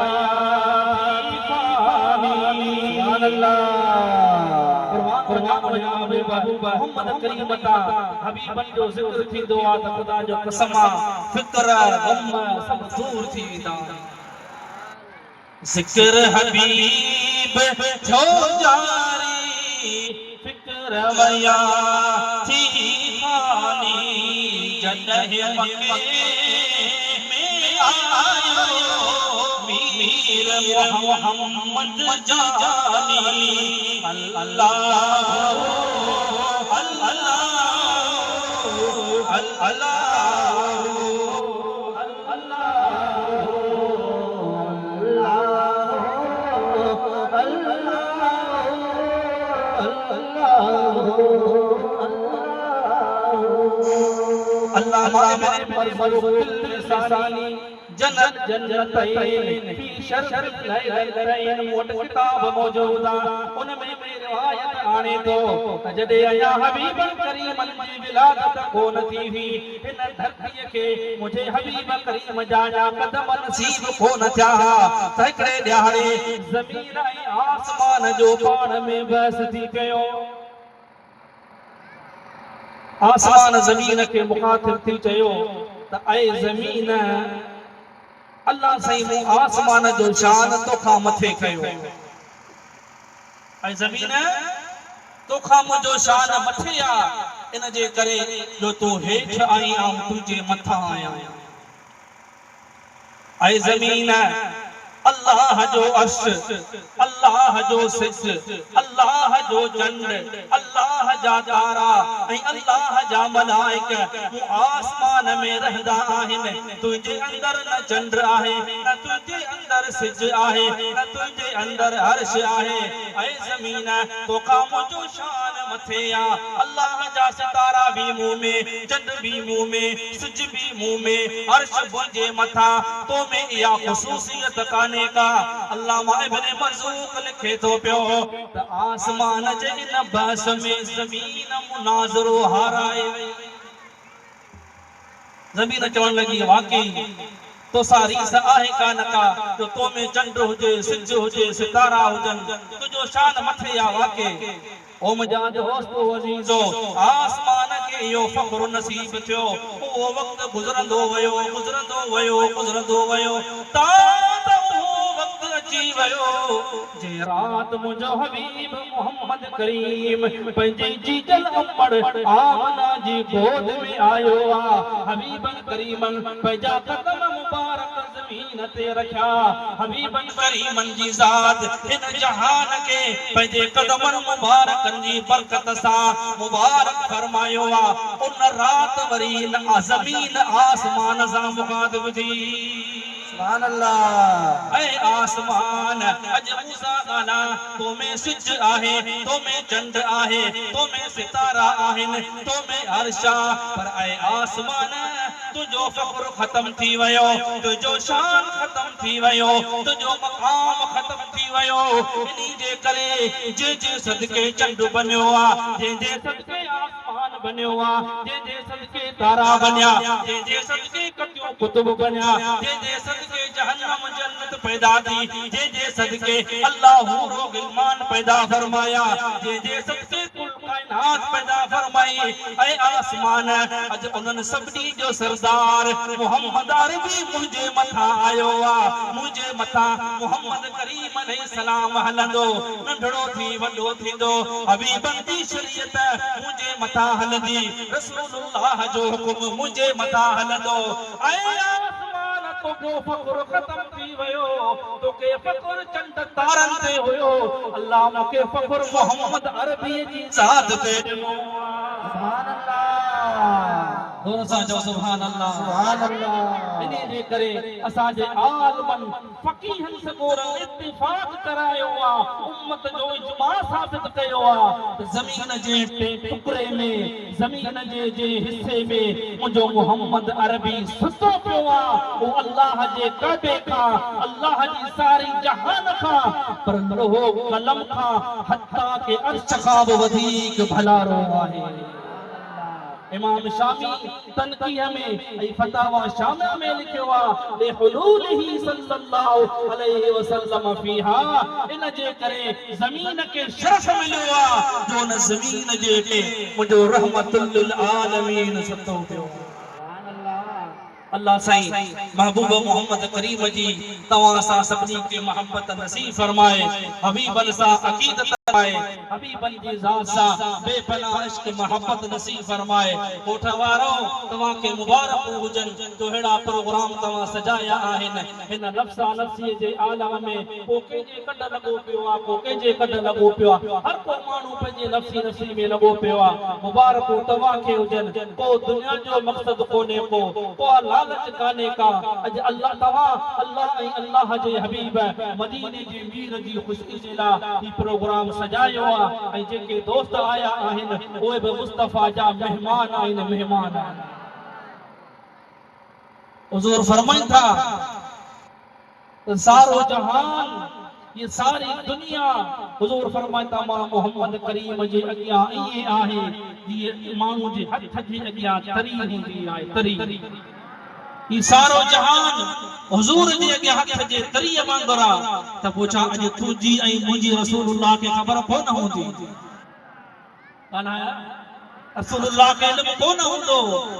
[SPEAKER 1] सुभान अल्लाह। मोहम्मद करीम ता हबीबन जो ज़िक्र थींदो आ त ख़ुदा जो कसम आ फिक्र गम सब दूर थी वेंदा। ज़िक्र हबीब छो जारी फिक्र वया थी खानी। जॾहिं मके में आयो मीर मोहम्मद जानी। अल्लाह अल्लाह अल्लाह मेरे मरज़ुल सानी जन्नत जन्नतैन फी शर्फ लैलतैन मोट किताब मौजूद आ उन में रिवायत आने तो जदे आया हबीब करीम जी विलादत कोन थी हुई इन धरती के मुझे हबीब करीम जा कदम नसीब कोन थिया तकड़े ॾियारे ज़मीन ऐं आसमान जो पाण में बहस थी कयो। आसमान ज़मीन के मुखातिब थी चयो त ऐ ज़मीन अल्लाह सही मु आसमान जो शान तोखा मथे कयो। ऐ ज़मीन तोखा मुझो शान मथे आ इन जे करे जो तू हेठ आई आ तुझे मथा आया। ऐ ज़मीन अल्लाह जो अर्श अल्लाह जो सिज अल्लाह जो चंड अल्लाह जा तारा ऐं अल्लाह जा मलाइक वो आसमान में रहंदा आहिनि। तुझे अंदर न चंड आहे न तुझे अंदर सिज आहे न तुझे अंदर अर्श आहे। ऐ ज़मीन तोखा मुझो शान मथे आ। अल्लाह जा सितारा भी मुंह में चंड भी मुंह में सिज भी मुंह में अर्श मुझे मथा तो में या ख़ुसूसियत का अल्लामा इब्न मरज़ूक लिखे तो पियो त आसमान जे इन बहस में ज़मीन मुनाज़रो हाराए वई। ज़मीन चवण लगी वाकई तो सारी सा आहे कान का तो तो में चंड हुजे सिज हुजे सितारा हुजन तुझो शान मथे आ वाकई। ओ मुंहिंजा दोस्तो अज़ीज़ो आसमान के यो फ़ख्र नसीब थियो वो वक्त गुज़रंदो वयो गुज़रंदो वयो गुज़रंदो वयो ता अची वयो जे रात मुझो हबीब मोहम्मद करीम पंहिंजी जीजल अमड़ आमना जी गोद में आयो आ। हबीबन करीमन पंहिंजा कदम मुबारक ज़मीन ते रखिया। हबीबन करीमन जी ज़ात हिन जहान के पंहिंजे कदमन मुबारकन जी बरकत सां मुबारक फरमायो आ। उन रात वरी ज़मीन आसमान सां मुखातिब थी।
[SPEAKER 2] सुभान अल्लाह।
[SPEAKER 1] ऐ आसमान अज मूसा गाना तो में सिज आहे, तो में चंड आहे, तो में सितारा आहिन, तो में अर्शा। पर ऐ आसमान तुझो फख्र खत्म थी वयो, तुझो शान खत्म थी वयो, तुझो मकाम खत्म थी वयो। इनी जे करे जे जे सदके चंड बन्यो आ, जे जे सदके आसमान बन्यो आ, जे जे सदके तारा बन्या, जे जे सदके कटियो कुतुब बन्या, जे जे सदके जहन्नम जन्नत पैदा थी, जे जे सदके अल्लाह हूरो गिलमान पैदा फरमाया, जे जे सदके कुल कायनात पैदा फरमाई। ऐ आसमान अज उन्हनि सभिनी जो सरदार मोहम्मद अरबी मुंहिंजे मथां आयो आ, मुंहिंजे मथां मोहम्मद करीम अलैहिस्सलाम हलंदो, नंढड़ो थी वॾो थींदो, हबीबन जी शरीयत मुंहिंजे मथां हलंदी, रसूलुल्लाह जो हुकुम मुंहिंजे मथां हलंदो। ऐ आसमान तोखे फ़ख्र ख़त्म थी वयो, तोखे फ़ख्र चंड तारनि ते हुयो, अल्लाह मूंखे फ़ख्र मोहम्मद अरबी जी ज़ात ते ॾिनो आ।
[SPEAKER 2] सुभान अल्लाह।
[SPEAKER 1] दोनों सां चओ सुभान अल्लाह।
[SPEAKER 2] सुभान अल्लाह।
[SPEAKER 1] इन्ही जे करे असांजे आलमन फ़क़ीहन सगोर इत्तिफ़ाक़ करायो आ, उम्मत जो इजमा साबित कयो आ त ज़मीन जे टे टुकड़े में, ज़मीन जे हिस्से में मुंहिंजो मोहम्मद अरबी सुतो पियो आ। वो अल्लाह जे काबे खां, अल्लाह जी सारी जहान खां, पर लोहो कलम खां, हत्ता के अर्श खां बि वधीक भलारो आहे। इमाम शामी तनकीह में ऐं फतावा शामिया में लिखियो आहे ले हुलूलिही सल्लल्लाहु अलैहि वसल्लम फीहा। इन जे करे ज़मीन के शरफ मिलियो आहे जो न ज़मीन जे के मुंहिंजो रहमतुल लिल आलमीन सतो पियो। अल्लाह साईं महबूब मोहम्मद करीम जी तवां सां सभिनी खे मोहब्बत नसीब फरमाए, हबीबन सां अकीदत फरमाए, हबीबन जी ज़ात सां बेपनाह इश्क मोहब्बत नसीब फरमाए। कोठ वारो तवां खे मुबारक हुजनि जो हेड़ा प्रोग्राम तवां सजाया आहिनि। हिन नफ्सा नफ्सी जे आलम में को कंहिंजे कढ लॻो पियो आहे, को कंहिंजे कढ लॻो पियो आहे, हर को माण्हू पंहिंजे नफ्सी नफ्सी में लॻो पियो आहे। मुबारक तवां खे हुजनि, को दुनिया जो मक़सद कोन्हे, को लालच काने का। अज अल्लाह तवां अल्लाह ऐं अल्लाह जे हबीब मदीने जे मीर जी ख़ुशी जे लाइ ही प्रोग्राम सजायो आहे ऐं जेके दोस्त आया आहिनि उहे बि मुस्तफ़ा जा मेहमान आहिनि, मेहमान आहिनि। हुज़ूर फरमाइनि था सारो जहान, ये सारी दुनिया, हुज़ूर फरमाइनि था मां मोहम्मद करीम जे अॻियां ईअं आहे जीअं माण्हू जे हथ जे अॻियां तरी हूंदी आहे, तरी। ये सारो जहान हुजूर जे अॻियां हथ जे तरीअ वांगुरु आहे त पोइ छा अॼु तुंहिंजी ऐं मुंहिंजी रसूलुल्लाह खे ख़बर कोन हूंदी? रसूलुल्लाह के इल्म कोन हूंदो,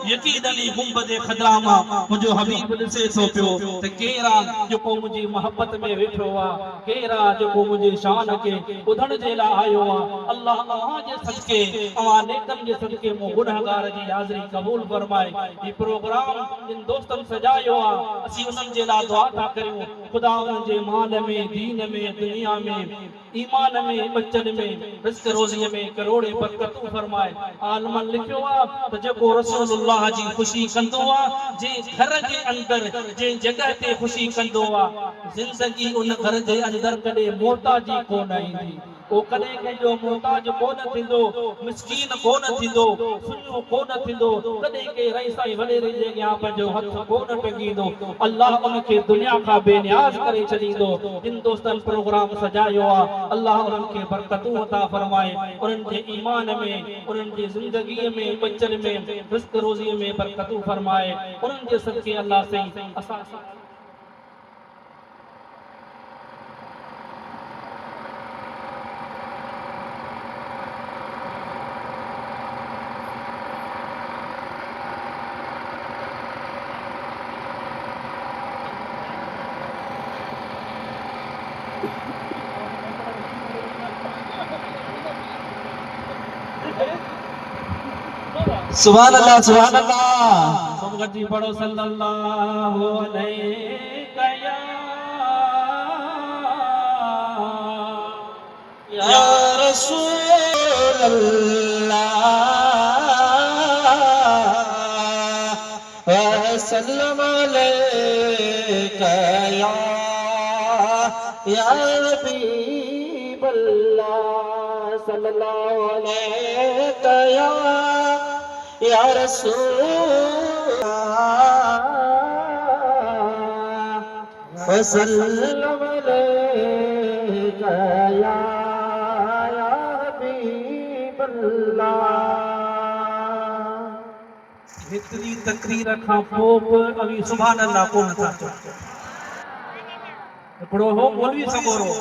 [SPEAKER 1] यकीन अली गुंबद खदरा मां मुंहिंजो हबीब ॾिसे थो पियो त केरु आहे जेको मुंहिंजी मोहब्बत में वेठो आहे, केरु आहे जेको मुंहिंजी शान खे ॿुधण जे लाइ आयो आहे। अल्लाह अव्हां जे सदके, अव्हां नेकनि जे सदके मूं गुनहगार जी हाज़िरी क़बूल फरमाए। ही प्रोग्राम जिन दोस्तनि सजायो आहे असीं उन्हनि जे लाइ दुआ था करियूं, ख़ुदा उन्हनि जे माल में, दीन में, दुनिया में, ईमान में, बचन में, रिज़्क़ रोज़ीअ में करोड़े बरकतूं फरमाए। आलमन लिखियो आहे त जेको रसूलुल्लाह जी ख़ुशी कंदो आहे, जे घर जे अंदरि जे जॻह ते ख़ुशी कंदो आहे, ज़िंदगी उन घर जे अंदरि कॾहिं मोहताजी कोन ईंदी, वो कॾहिं कंहिंजो मोहताज कोन थींदो, मिस्कीन कोन थींदो, सुञो कोन थींदो, कॾहिं के रईसाई वॾेरे जे अॻियां पंहिंजो हथ कोन टंगींदो। अल्लाह उनखे दुनिया खां बेनियाज़ करे छॾींदो। जिन दोस्तनि प्रोग्राम सजायो आहे अल्लाह उन्हनि खे बरकतूं अता फरमाए, उन्हनि जे ईमान में, उन्हनि जी ज़िंदगीअ में, बचन में, रिज़्क़ रोज़ीअ में बरकतूं फरमाए। उन्हनि जे सदके अल्लाह साईं असां
[SPEAKER 2] सुभान अल्लाह, सुभान अल्लाह।
[SPEAKER 1] सब गड्डी पढ़ो सल्लल्लाहु अलैहि
[SPEAKER 2] या रसूल अल्लाह वसल्लम अलैका कया या हबीब अल्लाह सल्लल्लाहु अलैहि कया या रसूल वसल्लम अलैका या हबीब अल्लाह।
[SPEAKER 1] हेतरी तकरीर खां पोइ अवी सुभान अल्लाह कोन था चओ। हिकिड़ो हो मौलवी सगोरो,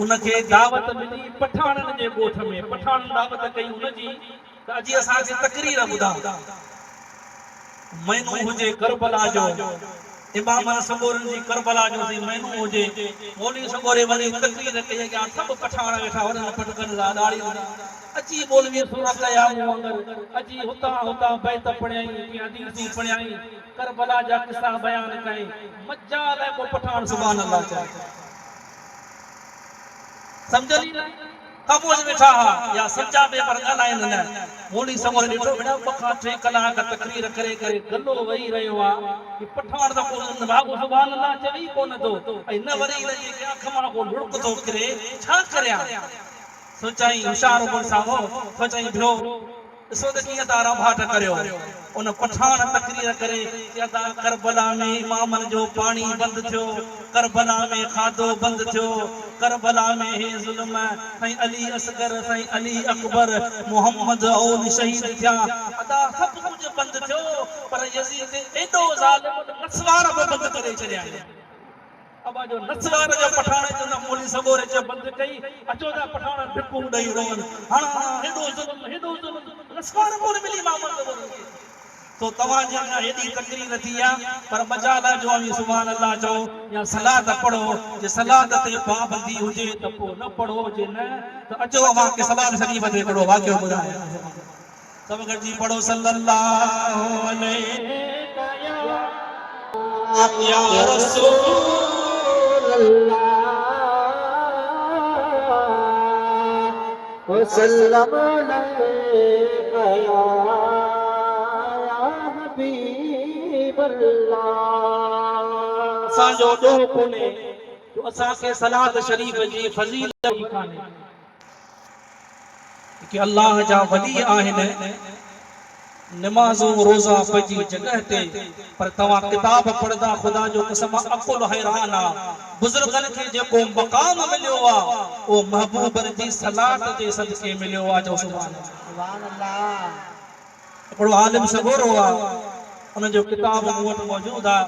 [SPEAKER 1] उनखे दावत मिली पठाणनि जे ॻोठ में, पठाण दावत कई उनजी त अॼु असांखे तकरीर ॿुधा। महीनो हुजे करबला जो, इमाम सगोरनि जी करबला जो महीनो हुजे, मौलवी सगोरे वञी तकरीर कई कि सभु पठाण वेठा वॾनि फटकनि ला ॾाढ़ी अची मौलवी सूरत कया मूं वांगुरु अची हुतां हुतां बैत पढ़ियाई कि हदीसूं पढ़ियाई, करबला जा किस्सा बयान कई। मजाल है को पठान सुभान अल्लाह चए। समझली न खामोश वेठा या सच्चा बे पर ॻाल्हाइनि न। मौलवी सगोर ॾिठो बेटा ॿ खां 3 कलाक तकरीर करे करे गलो वेही रहियो आहे कि पठान त को भागो सुभान अल्लाह चई कोन थो ऐं न वरी इनजी अख मां को लुड़क थो किरे, छा करियां? सोचाई होशियार कोन सामो, सोचाई भियो ॾिसो त कीअं था रंभाट करियो। उन पठान तकरीर करे चया करबला में इमामनि जो पाणी बंदि थियो, करबला में खाधो बंदि थियो, करबला में हे ज़ुल्म साईं अली असगर, साईं अली अकबर, मोहम्मद औल शहीद थिया, अदा सभु कुझु बंदि थियो, पर यज़ीद एॾो ज़ालिम नस्वार बि बंदि करे छॾिया। अबा जो नस्वार जो पठाण जो न मौलवी सगोरे जो बंदि कई, अचो था पठाण भिकूं ॾेई रोअनि, हाणे हेॾो ज़ुल्म नस्वार कोन मिली इमामनि सगोरनि खे। तो तव्हांजे अॻियां हेॾी तकरीर थी आहे, पर मजाल जो अवी सुभान अल्लाह चओ या सलात पढ़ो। जे सलात ते पाबंदी हुजे त पोइ न पढ़ो, जे न त अचो अव्हांखे सलात शरीफ़ ते हिकिड़ो वाक़ियो ॿुधायां। सभु गॾिजी पढ़ो सल्लल्लाहु अलैहि या रसूल
[SPEAKER 2] अल्लाह वसल्लम अलैका या हबीब अल्लाह।
[SPEAKER 1] असांजो ॾोह कोन्हे जो असांखे सलात शरीफ़ जी फज़ीलत ई कान्हे कि अल्लाह जा वली आहिनि, नमाज़ूं रोज़ा पढ़ी जगह ते, पर तव्हां किताब पढ़ंदा ख़ुदा जो कसम अकुल हैरान आहे। बुज़ुर्गनि खे जेको मक़ाम मिलियो आहे उहो महबूबनि जी सलात जे सदके मिलियो आहे। जो सुभान
[SPEAKER 2] अल्लाह।
[SPEAKER 1] हिकिड़ो आलिम सगोरो आहे, उनजो किताब मूं वटि मौजूदु आहे।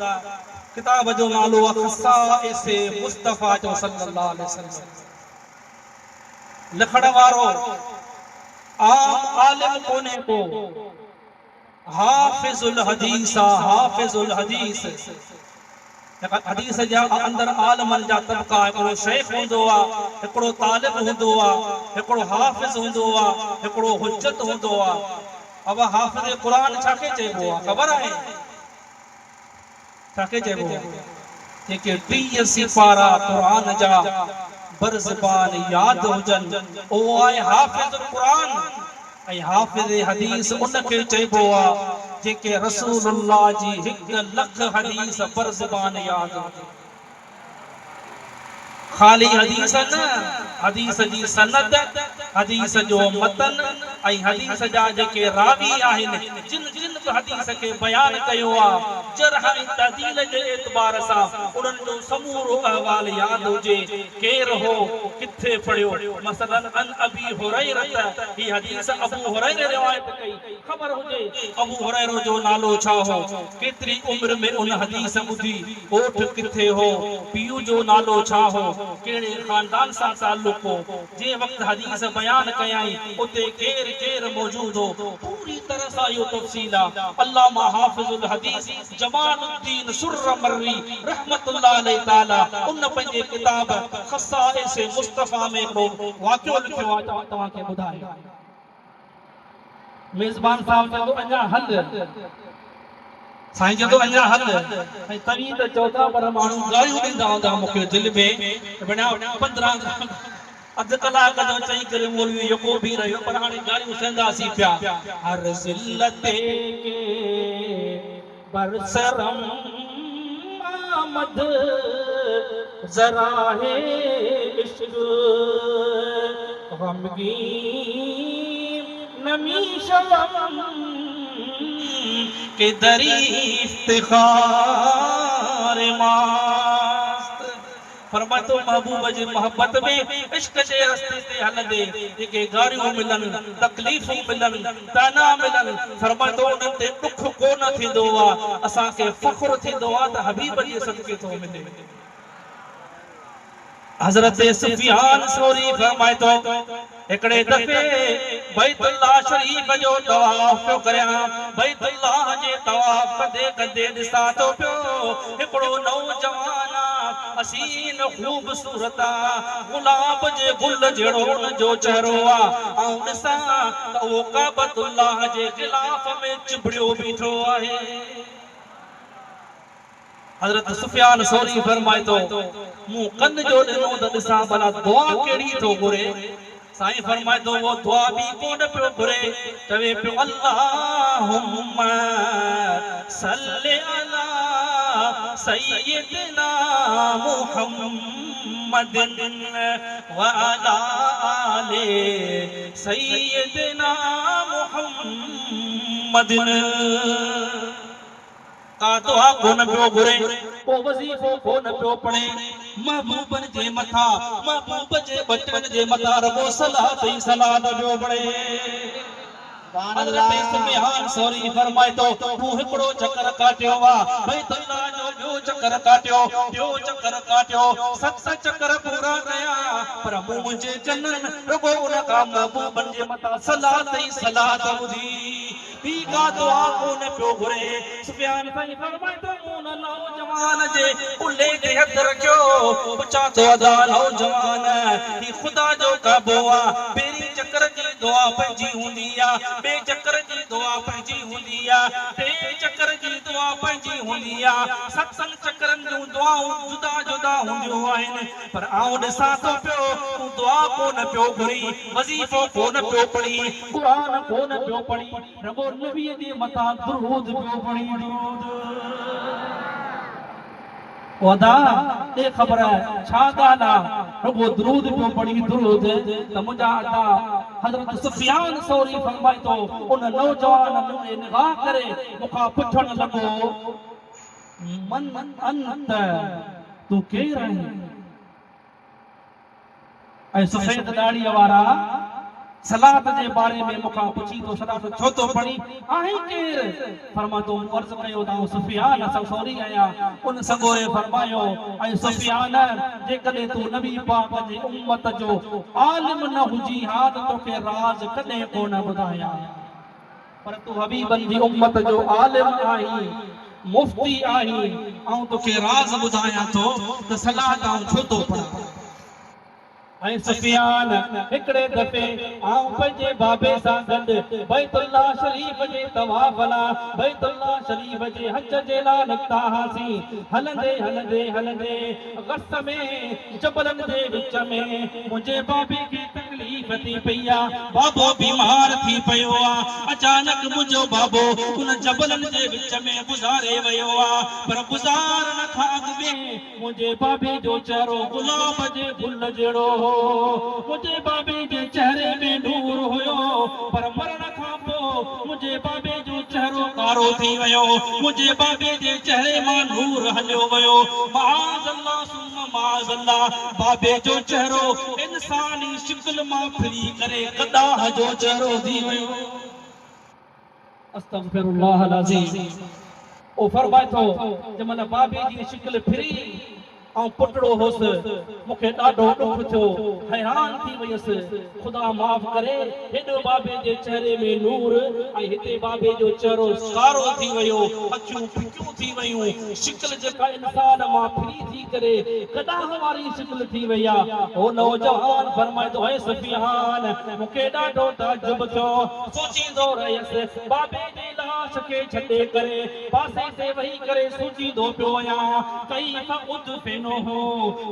[SPEAKER 1] किताब जो नालो आहे ख़साइस मुस्तफ़ा जो सल्लल्लाहु अलैहि वसल्लम। लिखण वारो आम आलिम कोन्हे को, हाफिजुल हदीस हाफिजुल हदीस। हदीस जा अंदर आलमन जा तबका, हिकिड़ो शेख हूंदो आहे, हिकिड़ो तालिब हूंदो आहे, हिकिड़ो हाफिज हूंदो आहे, हिकिड़ो हुज्जत हूंदो आहे। अब हाफिज क़ुरान छाखे चइबो आहे ख़बर आहे? छाखे चइबो आहे? जेके 30 सिपारा क़ुरान जा बरज़बान यादि हुजनि, उहो आहे हाफिज़ुल क़ुरान। ऐं हाफिज़ हदीस उनखे चइबो आहे जेके रसूलुल्लाह जी 1 लख हदीस बरज़बान यादि हुजे। खाली हदीस न, हदीस जी सनद, हदीस जो मतन ऐं हदीस जा जेके रावी आहिनि, जिन जिन बि हदीस के बयान कयो आहे, जरह ऐं तदील जे एतबार सां उन्हनि जो समूरो अहवाल यादि हुजे, केर हो, किथे पढ़ियो। मसलन अन अबी हुरैरा, ही हदीस अबू हुरैरा रिवायत कई, ख़बर हुजे अबू हुरैरा जो नालो छा हो, केतिरी उम्र में उन हदीस ॿुधी, ॻोठ किथे हो, पीउ जो नालो छा हो, कहिड़े ख़ानदान सां ताल्लुक़ हो, जंहिं वक़्तु हदीस बयान कयाई उते केर केर मौजूद हो, पूरी तरह सां इहो तफ़सील आहे। अल्लामा हाफिज़ुल हदीस जमालुद्दीन सुर्रमर्री रहमतुल्लाह अलैहि ताला उन पंहिंजे किताब ख़साइस मुस्तफ़ा में हिकिड़ो वाक़ियो लिखियो आहे, तव्हांखे ॿुधायो। मेज़बान साहब चयो अञा हल, साईं चयो अञा हल। ऐं तव्हीं त चओ था, पर माण्हू गारियूं ॾींदा हूंदा मूंखे दिलि में, भेणा 15 अधु कलाक जो चई करे मौलवी यको बि रहियो, पर हाणे गारियूं सहंदासीं पिया। हर ज़िल्लत के बरसरम आमद जरा है इश्क गमगीन नमी शवम के दरी इफ्तिखार मस्त फरमातो महबूब जी मोहब्बत में इश्क जे रस्ते ते हलंदे जेके गारियूं मिलन तकलीफ़ूं मिलन ताना मिलन फरमातो उन्हनि ते दुख कोन थींदो आहे असांखे फ़ख्र थींदो आहे त हबीब जे सदके थो मिले हज़रत सुफियान सौरी फरमाए थो हिकिड़े दफ़े बैतुल्लाह शरीफ़ जो तवाफ़ पियो करियां बैतुल्लाह जे तवाफ़ कंदे कंदे ॾिसां थो पियो हिकिड़ो नौजवान हसीन ख़ूबसूरत गुलाब जे गुल जहिड़ो उनजो चेहरो आहे ऐं ॾिसां त उहो काबतुल्लाह जे ख़िलाफ़ में चिबड़ियो बीठो आहे हज़रत सुफियान सौरी फरमाए थो मूं कन जो ॾिनो त ॾिसां भला दुआ कहिड़ी थो घुरे साईं फरमाए थो वो दुआ बि कोन पियो घुरे चवे पियो अल्लाहुम्मा सल्ली अला सय्यिदना मुहम्मदिन व अला आले सय्यिदना मुहम्मदिन का दुआ कोन पियो घुरे को वज़ीफ़ो कोन पियो पढ़े महबूबन जे मथा महबूब जे बचन जे मथा रबो सलात ही सलात पियो पढ़े हज़रत सुफियान सौरी फरमाए थो तूं हिकिड़ो चकर काटियो वा बैतुल्लाह जो ॿियो चकर काटियो सत चकर पूरा कया पर मुंहिंजे जनन रुगो उन का महबूबन जे मथा सलात ही सलात ॿुधी ॿी का दुआ कोन पियो घुरे सुफियान साईं फरमाए थो उन नौजवान जे कुल्हे ते हथ रखियो पुछा थो अदा नौजवान ही ख़ुदा जो काबो आहे पहिरीं चकर जी दुआ पंहिंजी हूंदी आहे ॿिए चकर जी दुआ पंहिंजी हूंदी आहे टे चकर जी दुआ पंहिंजी हूंदी आहे सत्संग चकरनि जूं दुआऊं जुदा जुदा हूंदियूं आहिनि पर आउं ॾिसां थो पियो तूं दुआ कोन पियो घुरी वज़ीफ़ो कोन पियो पढ़ी क़ुरान कोन पियो पढ़ी रबो नबीअ जे मथां दुरूद पियो पढ़ी वदा दे ख़बर छा ॻाल्हि आहे रुगो दुरूद पियो पढ़ी दुरूद त मुंहिंजा अदा हज़रत सुफियान सौरी फरमाए थो उन नौजवान मूंखे निगाह करे मूंखां पुछण लॻो मन अंत तूं केरु आहीं ऐं सफ़ेद दाढ़ीअ वारा सलात जे बारे में मूंखां पुछी तो सलात छो तो पढ़ी आहीं केर फरमातो अर्ज़ कयो त सुफियान सौरी आहियां उन सगोरे फरमायो ऐं सुफियान जेकॾहिं तूं नबी पाक जी उम्मत जो आलिम न हुजी हा त तोखे राज़ कॾहिं कोन ॿुधाया पर तूं हबीबन जी उम्मत जो आलिम आहीं मुफ्ती आहीं ऐं तोखे राज़ ॿुधायां थो त सलात आउं छो थो पढ़ां ऐं सुफियान हिकिड़े दफ़े आउं पंहिंजे बाबे सां गॾु बैतुल्लाह शरीफ़ जे तवाफ़ लाइ बैतुल्लाह शरीफ़ जे हज जे लाइ निकिता हुआसीं हलंदे हलंदे हलंदे गस में जबलनि जे विच में मुंहिंजे बाबे खे तकलीफ़ थी पई आहे बाबो बीमार थी पियो आहे अचानक मुंहिंजो बाबो उन जबलनि जे विच में गुज़ारे वियो आहे पर गुज़ारण खां अॻु में मुंहिंजे बाबे जो चेहरो गुलाब जे गुल जहिड़ो हो मुझे बाबे जे चेहरे में नूर हुयो पर मरण खां पोइ मुझे बाबे जो चेहरो कारो थी वियो मुझे बाबे जे चेहरे मां नूर हलियो वियो माज़अल्लाह सुम्मा माज़अल्लाह बाबे जो चेहरो इंसानी शिकल मां फिरी करे गदाह जो चेहरो थी वियो अस्तगफिरुल्लाह अज़ीम ओ फरमाए थो जमल बाबे जी शिकल फिरी ऐं पुटड़ो होसि मूंखे ॾाढो ॾुख थियो हैरान थी वयसि ख़ुदा माफ़ करे हेॾो बाबे जे चेहरे में नूर ऐं हिते बाबे जो चेहरो कारो थी वियो अखियूं फिकियूं थी वयूं शिकल जेका इंसान मां फिरी थी करे गदाह वारी शिकल थी वई आहे ओ नौजवान फरमाए थो हे सुफियान मूंखे ॾाढो ताजुब थियो सोचींदो रहियसि बाबे जी लाश लिबास के छॾे करे पासे ते वेही करे सोचींदो पियो आहियां कैफ़ उदफ़िनुहु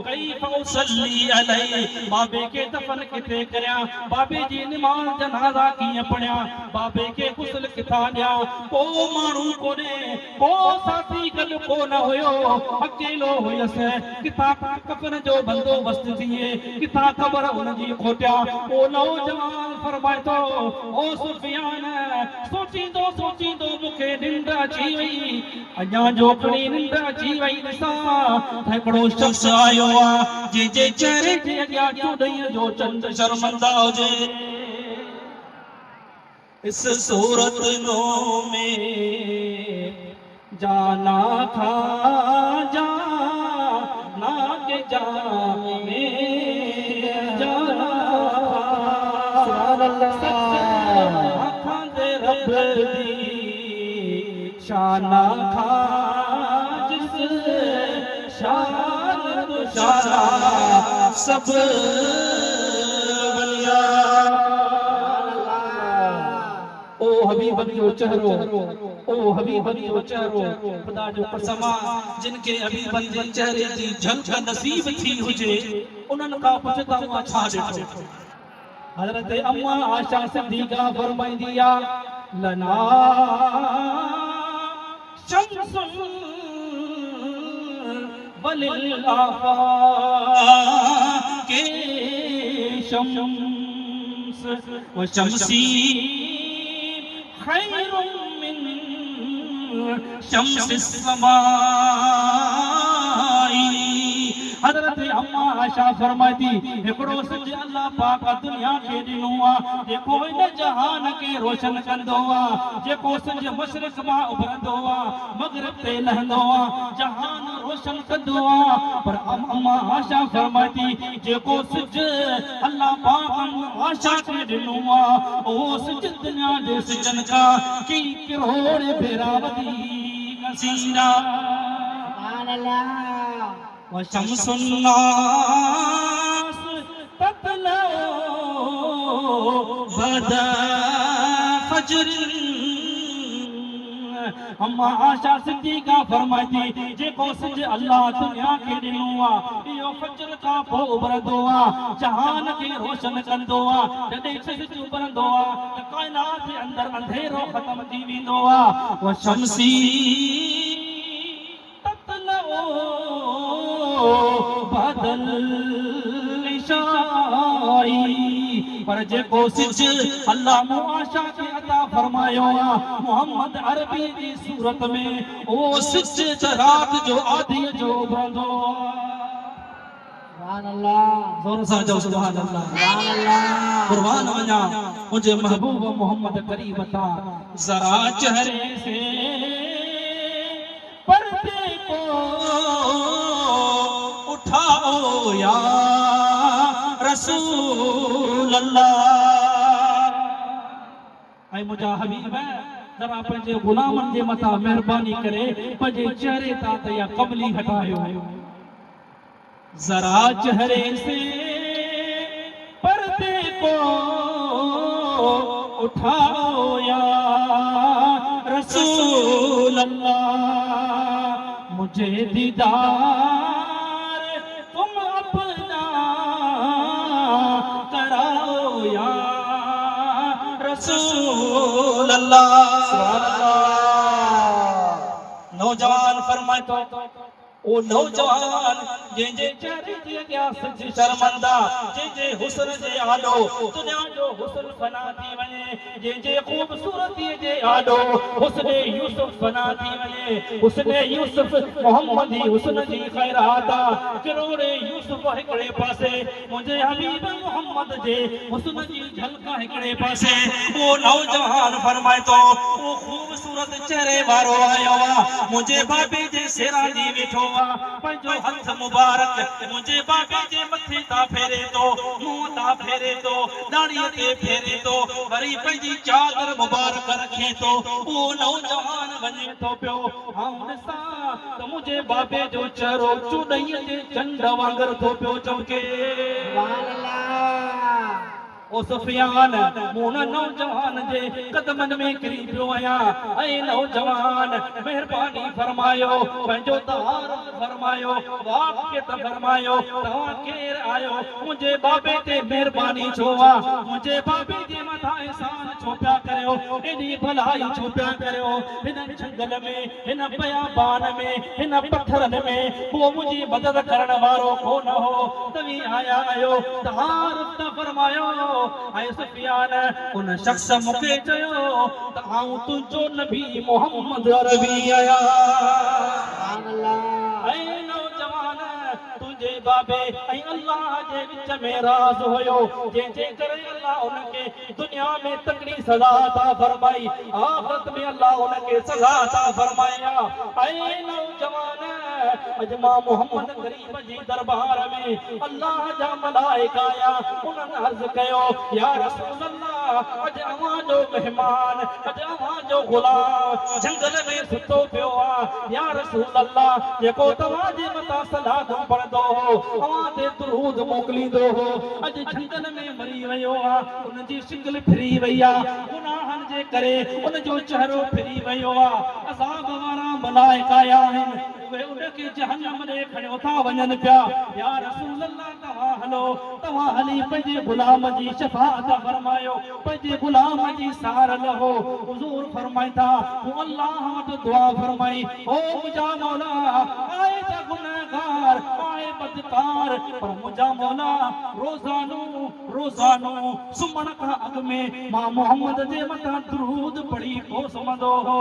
[SPEAKER 1] कैफ़ उसल्ली अलैहि बाबे खे दफ़न किथे करियां बाबे जी निमाज़ जनाज़ा कीअं पढ़ियां बाबे खे गुस्ल किथां ॾियां को माण्हू कोन्हे को साथी गॾु कोन हुयो अकेलो हुयसि किथां कफ़न जो बंदोबस्त थिए किथां ख़बर हुनजी खोटिया को नौजवान फरमाए थो ओ सुफियान सोचींदो सोचींदो मूंखे निंड अची वई अञा जो खणी निंड अची वई ॾिसां हिकिड़ो शख़्स आयो आहे जंहिंजे चेहरे जे अॻियां चोॾहं जो चंड शर्मंदा हुजे इस सूरत नो में जाना खा जाना के जाने जाना शाना खा जिस शान शाना सब बलिया ओ हबीब जो चेहरो ओ हबीब जो चेहरो खुदा जो कसम जिनके हबीब जे चेहरे जी झलक नसीब थी हुजे उन्हनि खां पुछंदा हुआ छा ॾिठो हज़रत अम्मा आशा सिद्दीक़ा फरमाईंदी आहे लना शम्सुन वलिल आफाक़े शम्स व शम्सी खैरुम मिन शम्सिस समाई हज़रत अम्मा आशा फरमाती हिकिड़ो सिज अल्लाह पाक दुनिया खे ॾिनो आहे जेको इन जहान खे रोशन कंदो आहे जेको सिज मशरिक़ मां उभरंदो आहे मग़रिब ते लहंदो आहे जहान रोशन कंदो आहे पर अम्मा आशा फरमाती जेको सिज अल्लाह पाक आशा खे ॾिनो आहे उहो सिज दुनिया जे सिजनि खां कई करोड़ भेरा वधीक सीरा وشمس الناس تطلع بدا فجر अम्मा आशा सिद्दीक़ा फरमाईंदी जेको सिज अल्लाह दुनिया खे ॾिनो आहे इहो फजर खां पोइ उभरंदो आहे जहान खे रोशन कंदो आहे जॾहिं सिज उभरंदो आहे त काइनात जे अंदरि अंधेरो ख़तम थी वेंदो आहे व शम्सी बदल निशाई पर जेको सिज अल्लाह मुआशा खे अता फरमायो आहे मोहम्मद अरबी जी सूरत में वो सिज रात जो आधी जो उभरंदो सुभान अल्लाह जोर सां चओ सुभान अल्लाह सुभान अल्लाह कुर्बान वञा मुंहिंजे महबूब मोहम्मद करीम था जरा चेहरे से पर्दे को उठाओ या रसूल अल्लाह ऐ मुंहिंजा हबीब जरा पंहिंजे गुलामनि जे मथां महिरबानी करे पंहिंजे चेहरे तां त या कमली हटायो जरा चेहरे से पर्दे को उठाओ या रसूल अल्लाह मुझे दीदार तुम अपना कराओ या रसूल अल्लाह नौजवान फरमाए तो ओ नौजवान जंहिंजे चेहरे जे अॻियां सिज शर्मंदा जंहिंजे हुस्न जे आॾो दुनिया जो हुस्न फना थी वञे जंहिंजे ख़ूबसूरतीअ जे आॾो हुस्न यूसुफ फना थी वञे हुस्न यूसुफ मोहम्मदी हुस्न जी ख़ैरात किरोड़े यूसुफ हिकिड़े पासे मुंहिंजे हबीब मोहम्मद जे हुस्न जी झलक हिकिड़े पासे वो नौजवान फरमाए थो वो ख़ूबसूरत चेहरे वारो आयो आहे मुंहिंजे बाबे जे सेरा जी वेठो पंहिंजो हथ मुबारक मुंहिंजे बाबे जे मथे ता फेरे तो मुंह ता फेरे तो दाढ़ीअ ते फेरे तो वरी पंहिंजी चादर मुबारक रखे तो उहो नौजवान वञे तो पियो आऊं ॾिसां त मुंहिंजे बाबे जो चेहरो चोॾहं जे चंड वांगुरु थो पियो चमके ओ सुफियान मूं नौजवान जे कदमनि में किरी पियो आहियां ऐं नौजवान महिरबानी फरमायो पंहिंजो तारुफ़ फरमायो वाक़िअत फरमायो तव्हां केरु आहियो मुंहिंजे बाबे ते महिरबानी छो आहे मुंहिंजे बाबे जे मथां एहसान छो पिया करियो एॾी भलाई छो पिया करियो हिन जंगल में हिन बयाबान में हिन पत्थरनि में को मुंहिंजी मदद करण वारो कोन हो तव्हीं आया आहियो तारुफ़ त फरमायो ऐं सुफियान उन शख़्स मूंखे चयो त आऊं तुंहिंजो नबी मोहम्मद अरबी आहियां
[SPEAKER 2] सुभान अल्लाह
[SPEAKER 1] ऐं नौजवान तुंहिंजे बाबे ऐं अल्लाह जे विच में राज़ हुयो जंहिंजे करे अल्लाह उनखे दुनिया में तकड़ी सज़ा अता फरमाई आख़िरत में अल्लाह उनखे सज़ा अता फरमाया ऐं नौजवान अॼु मां मोहम्मद गरीब जी दरबार में अल्लाह जा मलाइका आया उन्हनि अर्ज़ कयो या रसूल अल्लाह अॼु अव्हां जो महिमान अॼु अव्हां जो गुलाम जंगल में सुतो पियो आहे या रसूल अल्लाह जेको तव्हां जे मथां सलाद पढ़ंदो हो अव्हां ते दुरूद मोकिलींदो हो अॼु जंगल में मरी वियो आहे उन जी शिकिल फिरी वई आहे गुनाहनि जे करे उन जो चेहरो फिरी वियो आहे अज़ाब वारा मलाइका आया आहिनि उहे उनखे जहन्नम ॾे खणियो था वञनि पिया या रसूल अल्लाह तव्हां हलो तव्हां हली पंहिंजे गुलाम जी शफ़ाअत फरमायो पंहिंजे गुलाम जी सार लहो हुज़ूर फरमाईंदा हू अल्लाह वटि दुआ फरमाई ओ मुंहिंजा मौला आए त गुनहगार आए बदकार पर मुंहिंजा मौला रोज़ानो सुम्हण खां अॻु में मां मोहम्मद जे मथां दुरूद पढ़ी पोइ सुम्हंदो हो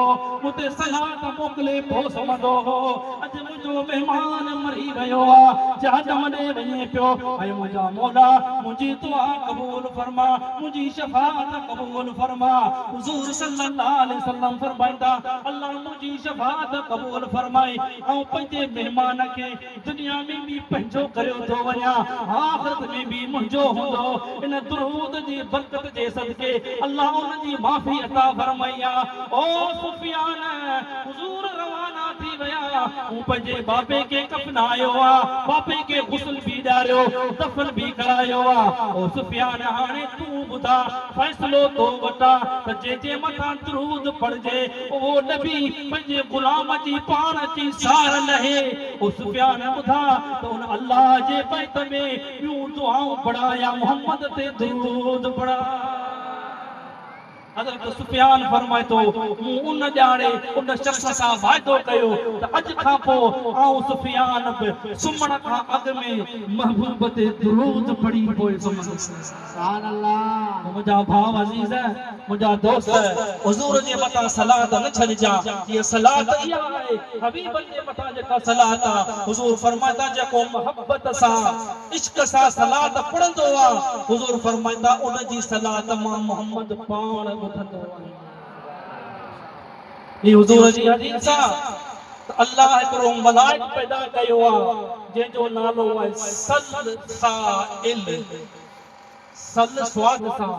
[SPEAKER 1] उते सलात मोकिले पोइ सुम्हंदो हो अॼु मुंहिंजो महिमान मरी वियो आहे जहन्नम ॾे वञे पियो ऐं मुंहिंजा मौला मुंहिंजी दुआ क़बूल फरमा मुंहिंजी शफ़ाअत क़बूल फरमा हुज़ूर सल्लल्लाहु अलैहि वसल्लम फरमाईंदा अल्लाह मुंहिंजी शफ़ाअत क़बूल फरमाई ऐं पंहिंजे महिमान खे दुनिया में बि पंहिंजो करियो थो वञा आख़िरत में बि मुंहिंजो हूंदो इन दुरूद जी बरकत जे सदके अल्लाह उन जी माफ़ी अता फरमाई आहे ओ सुफियान हुज़ूर रवाना थी विया हूं पंहिंजे बाबे खे कफनायो आहे बाबे खे गुस्ल बि ॾियारियो दफ़न बि करायो आहे ओ सुफियान हाणे तूं ॿुधा फ़ैसिलो तो वठा त जंहिंजे मथां दुरूद पढ़जे उहो नबी पंहिंजे गुलाम जी पाण जी सार लहे ओ सुफियान ॿुधा त उन अल्लाह जे बैत में ॿियूं दुआऊं पढ़ाया मोहम्मद ते दुरूद पढ़ा हज़रत सुफियान फरमाए थो मूं उन ॼाणे उन शख़्स सां वाइदो कयो त अॼु खां पोइ आऊं सुफियान बि सुम्हण खां अॻु में महबूब ते दुरूद पढ़ी पोइ सुम्हंदुसि
[SPEAKER 2] सुभान अल्लाह
[SPEAKER 1] मुंहिंजा भाउ अज़ीज़ मुंहिंजा दोस्त हुज़ूर जे मथां सलात न छॾिजा इहा सलात इहा आहे हबीब जे मथां जेका सलात आहे हुज़ूर फरमाईंदा जेको मोहब्बत सां इश्क सां सलात पढ़ंदो आहे हुज़ूर फरमाईंदा उन जी सलात मां मोहम्मद पाण ये हुजूर जी हदीस आहे अल्लाह हिकिड़ो मलाइक पैदा कयो आहे जंहिंजो नालो आहे सल साइल सल स्वाद सां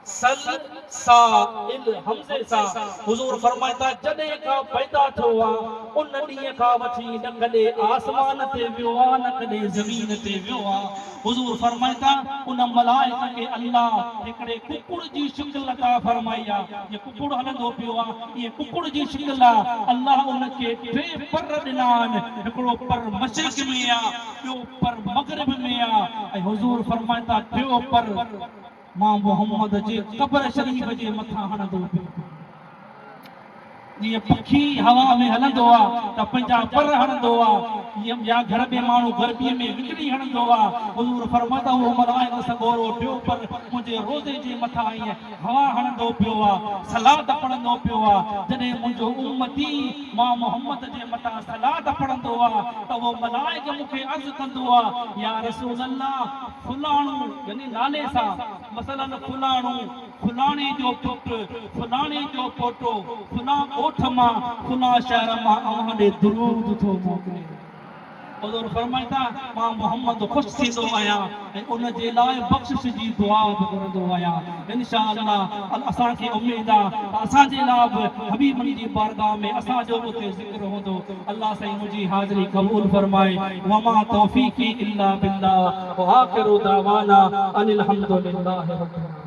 [SPEAKER 1] सल साइल हमज़े सां हुजूर फरमाईंदा जॾहिं खां पैदा थियो आहे उन ॾींहं खां वठी न कॾहिं आसमान ते वियो आहे न कॾहिं ज़मीन ते वियो आहे हुजूर फरमाईंदा उन मलाइक खे अल्लाह हिकिड़े कुकुड़ जी शिकिल अता फरमाई आहे ये कुकुड़ हलंदो पियो आहे ये कुकुड़ जी शिकिल आहे अल्लाह उनखे टे पर ॾिना आहिनि हिकिड़ो पर मशरिक़ में आहे ॿियो पर मग़रिब में आहे ऐं हुजूर फरमाईंदा टियों पर मां मोहम्मद जे क़ब्र शरीफ़ जे मथां हणंदो पियो जीअं पखी हवा में हलंदो आहे त पंहिंजा पर हणंदो आहे या घर में माण्हू गर्मीअ में विकिणी हणंदो आहे हुज़ूर फरमाईंदा उहो मलाइक सॻोरो टियों पर मुंहिंजे रोज़े जे मथां ईअं हवा हणंदो पियो आहे सलाद पढ़ंदो पियो आहे जॾहिं मुंहिंजो उम्मती मां मोहम्मद जे मथां सलाद पढ़ंदो आहे त उहो मलाइक मूंखे अर्ज़ु कंदो आहे या रसूल अल्लाह फलाणो यानी नाले सां मसलन फलाणो फलाणे जो पुटु फलाणे जो पोटो फलां ॻोठ मां फलां शहर मां अव्हां ॾे दुरूद थो मोकिले हुज़ूर फरमाईंदा मां मोहम्मद ख़ुशि थींदो आहियां ऐं उन जे लाइ बख़्शिश जी दुआ बि करंदो आहियां इंशाअल्लाह असांखे उमेद आहे असांजे लाइ बि हबीबनि जी बारगाह में असांजो उते ज़िक्र हूंदो अल्लाह साईं मुंहिंजी हाज़िरी क़बूल फरमाए वमा तौफ़ीक़ी इल्ला बिल्लाह व आख़िरु दावाना अनिल हम्दुलिल्लाहि रब्बिल